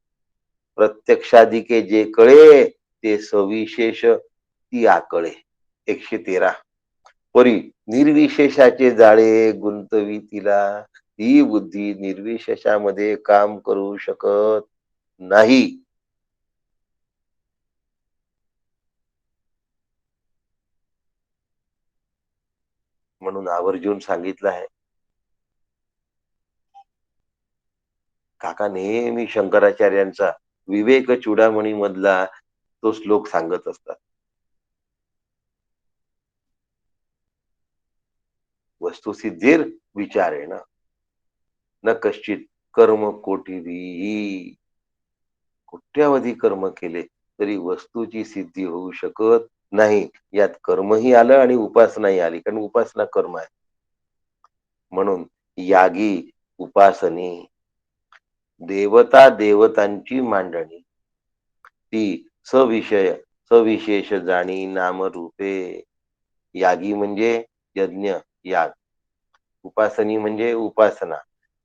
प्रत्यक्षाधिके जे कळे ते सविशेष ती आकळे. 113. परी निर्विशेषाचे जाळे गुंतवी तिला, ही बुद्धी निर्विशेषामध्ये काम करू शकत नाही. म्हणून आवर्जून सांगितलं आहे. काका नेहमी शंकराचार्यांचा विवेक चूडामणी मधला तो श्लोक सांगत असतात. वस्तुसिद्धीर विचारेण न कश्चित कर्म कोटीही. कोट्यावधी कर्म केले तरी वस्तूची सिद्धी होऊ शकत नाही. यात कर्मही आलं आणि उपासनाही आली, कारण उपासना कर्म आहे. म्हणून यागी उपासनी देवता देवतांची मांडणी, ती सविशेष जाणी नामरूपे. यागी म्हणजे यज्ञ याग, उपासनी म्हणजे उपासना,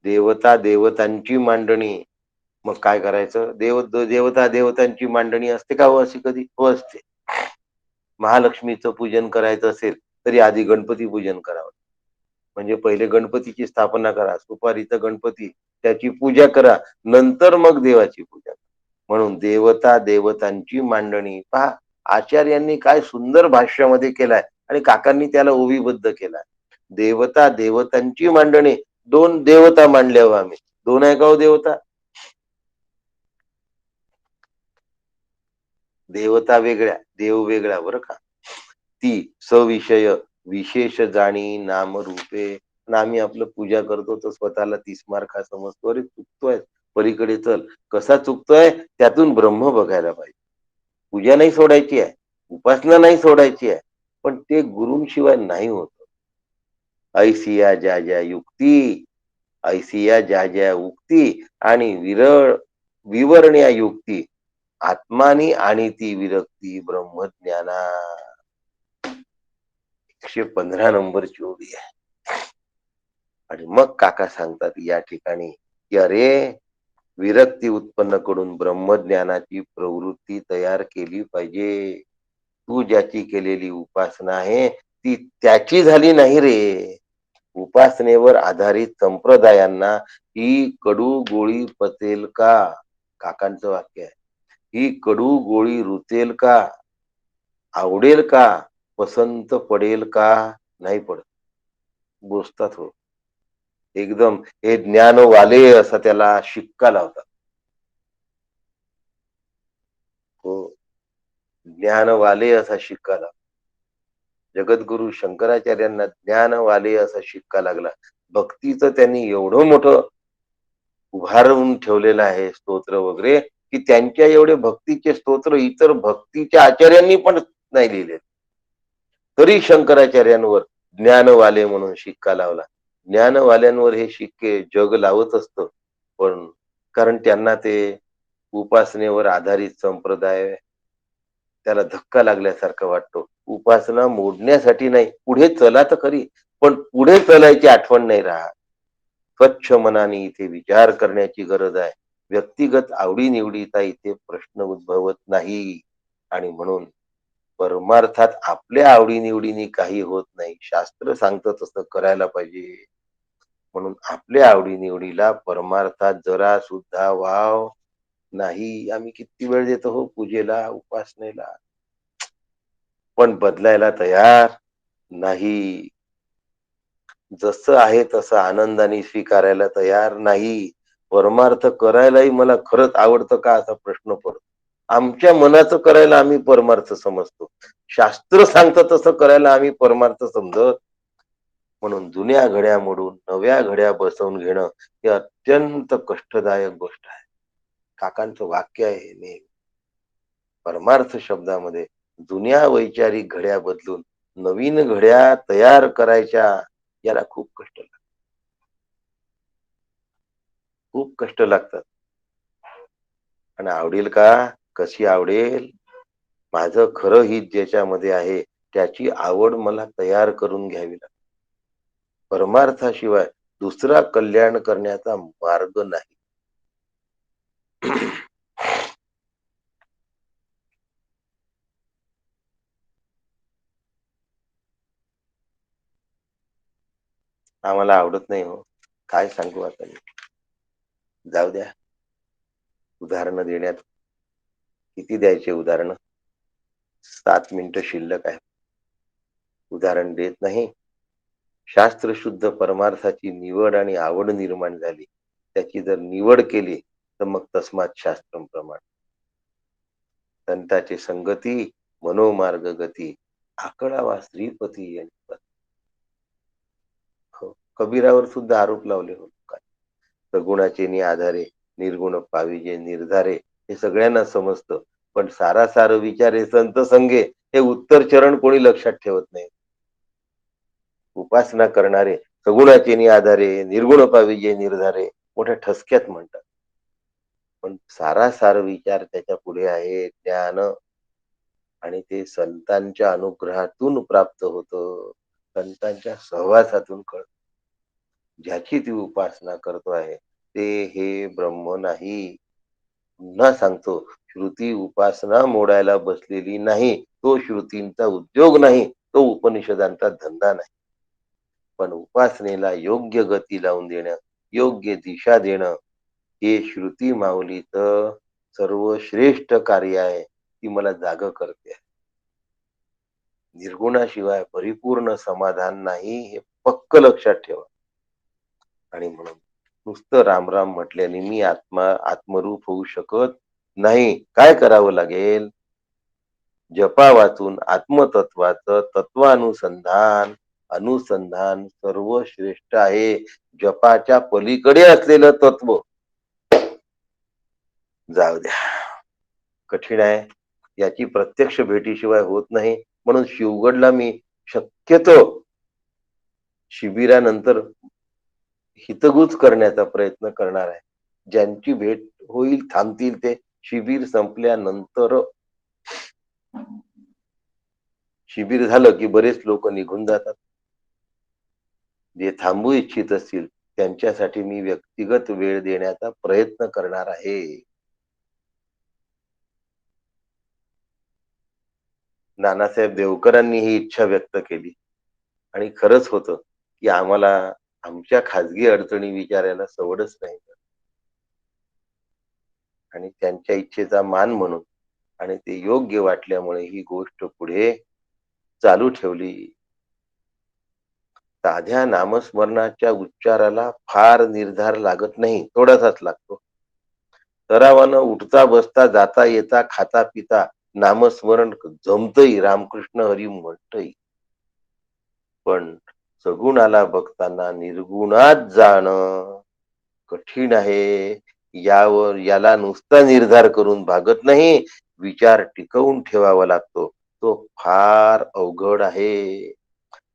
देवता देवतांची मांडणी. मग काय करायचं? देवता देवतांची मांडणी असते का हो अशी कधी? हो असते. महालक्ष्मीचं पूजन करायचं असेल तरी आधी गणपती पूजन करावं. म्हणजे पहिले गणपतीची स्थापना करा, सुपारीचं गणपती, त्याची पूजा करा, नंतर मग देवाची पूजा. म्हणून देवता देवतांची मांडणी. पहा, आचार्यांनी काय सुंदर भाष्यामध्ये केलाय आणि काकांनी त्याला ओवीबद्ध केलाय. देवता देवतांची मांडणी. 2 देवता मांडल्या हो आम्ही. 2 आहे का हो देवता? देवता वेगळ्या, देव वेगळा बरं का. ती सविषय विशेष जाणी नामरूपे. आणि आम्ही आपलं पूजा करतो तर स्वतःला 30 मार्का समजतो. अरे चुकतोय, पलीकडे चल. कसा चुकतोय? त्यातून ब्रह्म बघायला पाहिजे. पूजा नाही सोडायची आहे, उपासना नाही सोडायची आहे, पण ते गुरूंशिवाय नाही होत. ऐसिया ज्या ज्या युक्ती, ऐसिया ज्या ज्या उक्ती आणि विवरण्या युक्ती, आत्मानी आणि ती विरक्ती ब्रह्मज्ञाना. 115 नंबरची ओळी आहे. आणि मग काका सांगतात या ठिकाणी की अरे, विरक्ती उत्पन्न करून ब्रह्मज्ञानाची प्रवृत्ती तयार केली पाहिजे. तू ज्याची केलेली उपासना आहे ती त्याची झाली नाही रे. उपासनेवर आधारित संप्रदायांना ही कडू गोळी पचेल का? काकांचं वाक्य आहे. ही कडू गोळी रुचेल का? आवडेल का? पसंत पडेल का? नाही पडत. बोचतात हो. एकदम हे ज्ञानवाले असा त्याला शिक्का लावतात. हो, ज्ञानवाले असा शिक्का लावतात. जगद्गुरु शंकराचार्यांना ज्ञानवाले असा शिक्का लागला. भक्तीचं त्यांनी एवढं मोठं उभारून ठेवलेलं आहे स्तोत्र वगैरे, की त्यांच्या एवढे भक्तीचे स्तोत्र इतर भक्तीच्या आचार्यांनी पण नाही लिहिले. तरी शंकराचार्यांवर ज्ञानवाले म्हणून शिक्का लावला. ज्ञानवाल्यांवर हे शिक्के जग लावत असतं, पण कारण त्यांना ते उपासनेवर आधारित संप्रदाय त्याला धक्का लागल्यासारखं वाटतो. उपासना मोडण्यासाठी नाही, पुढे चला तर खरी, पण पुढे चलायची आठवण नाही राहत. स्वच्छ मनाने इथे विचार करण्याची गरज आहे. व्यक्तिगत आवडीनिवडीचा इथे प्रश्न उद्भवत नाही. आणि म्हणून परमार्थात आपल्या आवडीनिवडीने काही होत नाही. शास्त्र सांगतं तसं करायला पाहिजे. म्हणून आपल्या आवडीनिवडीला परमार्थात जरा सुद्धा वाव नाही. आम्ही किती वेळ देतो हो पूजेला, उपासनेला, पण बदलायला तयार नाही. जसं आहे तसं आनंदाने स्वीकारायला तयार नाही. परमार्थ करायलाही मला खरंच आवडतं का असा प्रश्न पडतो. आमच्या मनाचं करायला आम्ही परमार्थ समजतो. शास्त्र सांगतं तसं करायला आम्ही परमार्थ समजत. म्हणून जुन्या घड्या मोडून नव्या घड्या बसवून घेणं हे अत्यंत कष्टदायक गोष्ट आहे. काकांचं वाक्य आहे हे नेहमी. परमार्थ शब्दामध्ये जुन्या वैचारिक घड्या बदलून नवीन घड्या तयार करायच्या, याला खूप कष्ट लागतात. खूप कष्ट लागतात. आणि आवडेल का? कशी आवडेल? माझं खरं हित ज्याच्यामध्ये आहे त्याची आवड मला तयार करून घ्यावी लागते. परमार्थाशिवाय दुसरा कल्याण करण्याचा मार्ग नाही. आम्हाला आवडत नाही हो. काय सांगू आता मी. जाऊ द्या. उदाहरणं देण्यात किती द्यायचे उदाहरणं? 7 मिनिटं शिल्लक आहे. उदाहरण देत नाही. शास्त्रशुद्ध परमार्थाची निवड आणि आवड निर्माण झाली. त्याची जर निवड केली तर मग तस्मात् शास्त्रम प्रमाण. संताची संगती, मनोमार्ग गती, आकळावा श्रीपती यांची. हो. कबीरावर सुद्धा आरोप लावले हो लोकांनी. सगुणाचे नि आधारे, निर्गुण पाविजे निर्धारे, हे सगळ्यांना समजतं. पण सारासार विचारे संत संगे, हे उत्तर चरण कोणी लक्षात ठेवत नाही. उपासना करणारे सगुणाचे नि आधारे, निर्गुण पाविजे निर्धारे मोठ्या ठसक्यात म्हणतात. पण सारासार विचार त्याच्या पुढे आहे ज्ञान, आणि ते संतांच्या अनुग्रहातून प्राप्त होतं. संतांच्या सहवासातून कळत. ज्याची ती उपासना करतो आहे ते हे ब्रह्म नाही. पुन्हा सांगतो, श्रुती उपासना मोडायला बसलेली नाही. तो श्रुतींचा उद्योग नाही, तो उपनिषदांचा धंदा नाही. पण उपासनेला योग्य गती लावून देणं, योग्य दिशा देणं, हे श्रुती माऊलीचं सर्वश्रेष्ठ कार्य आहे. ती मला जाग करते. निर्गुणाशिवाय परिपूर्ण समाधान नाही, हे पक्क लक्षात ठेवा. आणि म्हणून नुसतं रामराम म्हटल्याने मी आत्मरूप होऊ शकत नाही. काय करावं लागेल? जपा वाचून आत्मतत्वाचं तत्वानुसंधान, अनुसंधान सर्वश्रेष्ठ आहे. जपाच्या पलीकडे असलेलं तत्व जाऊ द्या, कठीण आहे. याची प्रत्यक्ष भेटीशिवाय होत नाही. म्हणून शिवगडला मी शक्यतो शिबिरानंतर हितगुज करण्याचा प्रयत्न करणार आहे. ज्यांची भेट होईल थांबतील ते. शिबिर संपल्यानंतर, शिबिर झालं की बरेच लोक निघून जातात. जे थांबू इच्छित असतील त्यांच्यासाठी मी व्यक्तिगत वेळ देण्याचा प्रयत्न करणार आहे. नानासाहेब देवकरांनी ही इच्छा व्यक्त केली आणि खरंच होतं की आम्हाला आमच्या खाजगी अडचणी विचारायला सवडच नाही. आणि त्यांच्या इच्छेचा मान म्हणून आणि ते योग्य वाटल्यामुळे ही गोष्ट पुढे चालू ठेवली. साध्या नामस्मरणाच्या उच्चाराला फार निर्धार लागत नाही, थोडासाच लागतो. सरावानं उठता बसता जाता येता खाता पिता नामस्मरण जमतही, रामकृष्ण हरी म्हणतही. पण सगुणाला बघताना निर्गुणात जाणं कठीण आहे. याला नुसता निर्धार करून भागत नाही, विचार टिकवून ठेवावा लागतो. तो फार अवघड आहे.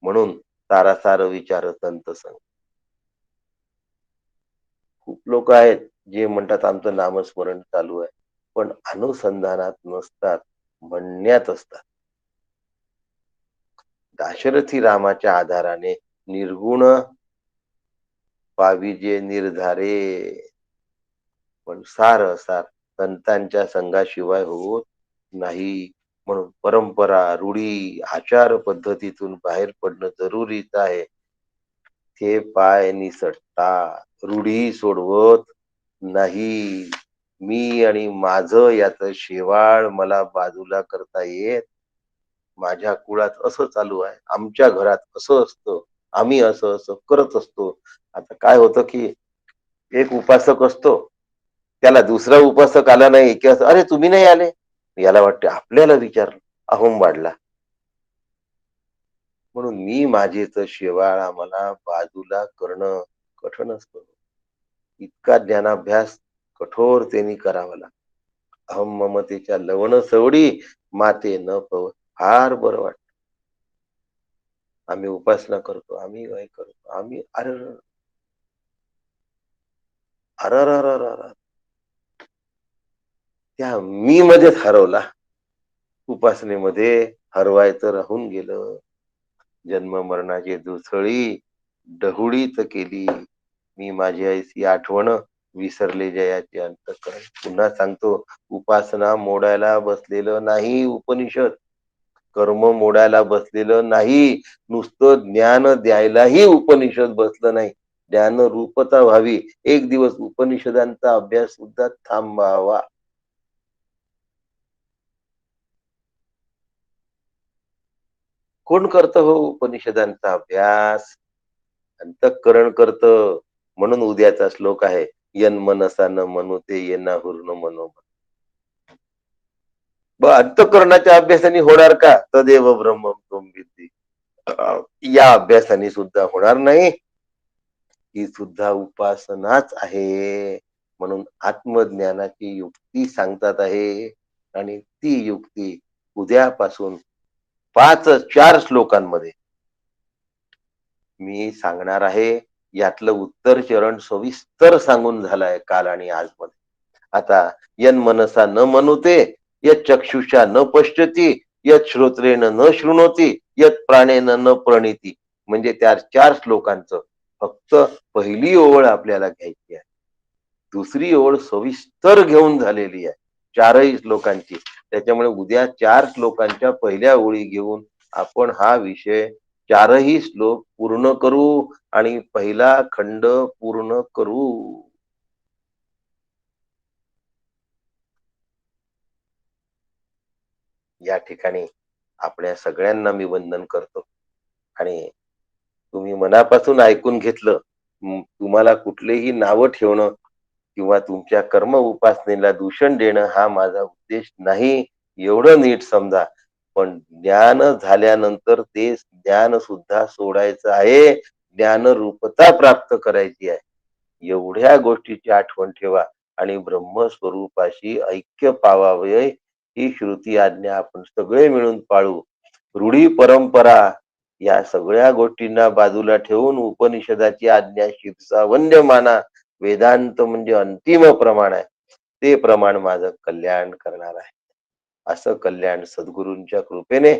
म्हणून सारासार विचार संत संग. खूप लोक आहेत जे म्हणतात आमचं नामस्मरण चालू आहे, पण अनुसंधानात नसतात, म्हणण्यात असतात. दाशरथी रामाच्या आधाराने निर्गुण पाविजे निर्धारे, पण सार संतांच्या संघाशिवाय होत नाही. म्हणून परंपरा, रूढी, आचार पद्धतीतून बाहेर पडणं जरुरीच आहे. ते पाय निसटतात, रूढी सोडवत नाही. मी आणि माझं याचं शेवाळ मला बाजूला करता येत. माझ्या कुळात असं चालू आहे, आमच्या घरात असं असतं, आम्ही असं असं करत असतो. आता काय होतं की एक उपासक असतो, त्याला दुसरा उपासक आला नाही की असं, "अरे तुम्ही नाही आले?" याला वाटते आपल्याला विचारलं, अहम वाढला. म्हणून मी माझेच शेवाळा मला बाजूला करणं कठीण असतं. इतका ज्ञानाभ्यास कठोरतेने करावा लागतो. अहम ममतेच्या लवण सवडी माते न पव फार बरं वाटतं. आम्ही उपासना करतो, आम्ही काय करतो, आम्ही अरे अरररररर! त्या मी मध्येच हरवला. उपासनेमध्ये हरवायचं राहून गेलं. जन्म मरणाची दुसळी डहुळीत केली. मी माझी आईची आठवण विसरले जयाचे अंतःकरण. पुन्हा सांगतो, उपासना मोडायला बसलेलं नाही उपनिषद. कर्म मोडायला बसलेलं नाही. नुसतं ज्ञान द्यायलाही उपनिषद बसलं नाही. ज्ञान रूपता व्हावी. एक दिवस उपनिषदांचा अभ्यास सुद्धा थांबावा. कोण करतं हो उपनिषदांचा अभ्यास? अंतःकरण करतं. म्हणून उद्याचा श्लोक आहे, यन मनसा न मनुते येनाहुर्न मनो. अंतःकरणाच्या अभ्यासाने होणार का? तदेव ब्रह्मम त्वं विद्धी. या अभ्यासाने सुद्धा होणार नाही. ही सुद्धा उपासनाच आहे. म्हणून आत्मज्ञानाची युक्ती सांगतात आहे आणि ती युक्ती उद्यापासून 4 श्लोकांमध्ये मी सांगणार आहे. यातलं उत्तर चरण सविस्तर सांगून झालंय काल आणि आज मध्ये. आता यन मनसा न मनुते, यत चक्षुषा न पश्यती, यत श्रोत्रेन न शृणोती, यत प्राणेन न प्रणीती. म्हणजे त्या 4 श्लोकांचं फक्त पहिली ओळ आपल्याला घ्यायची आहे. दुसरी ओळ सविस्तर घेऊन झालेली आहे 4ही श्लोकांची. त्याच्यामुळे उद्या 4 श्लोकांच्या पहिल्या ओळी घेऊन आपण हा विषय 4ही श्लोक पूर्ण करू आणि पहिला खंड पूर्ण करू. या ठिकाणी आपल्या सगळ्यांना मी वंदन करतो आणि तुम्ही मनापासून ऐकून घेतलं. तुम्हाला कुठलेही नावं ठेवणं किंवा तुमच्या कर्म उपासनेला दूषण देणं हा माझा उद्देश नाही, एवढं नीट समजा. पण ज्ञान झाल्यानंतर ते ज्ञान सुद्धा सोडायचं आहे. ज्ञान रूपता प्राप्त करायची आहे. एवढ्या गोष्टीची आठवण ठेवा आणि ब्रह्मस्वरूपाशी ऐक्य पावावे ही श्रुती आज्ञा आपण सगळे मिळून पाळू. रूढी परंपरा या सगळ्या गोष्टींना बाजूला ठेवून उपनिषदाची आज्ञा शिरसावंद्य माना. वेदांत म्हणजे अंतिम प्रमाण आहे. ते प्रमाण माझं कल्याण करणार आहे. असं कल्याण सद्गुरूंच्या कृपेने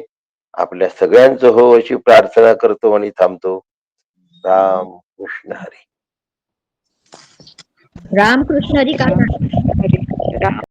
आपल्या सगळ्यांचं हो अशी प्रार्थना करतो आणि थांबतो. राम कृष्ण हरी. रामकृष्ण हरी. काय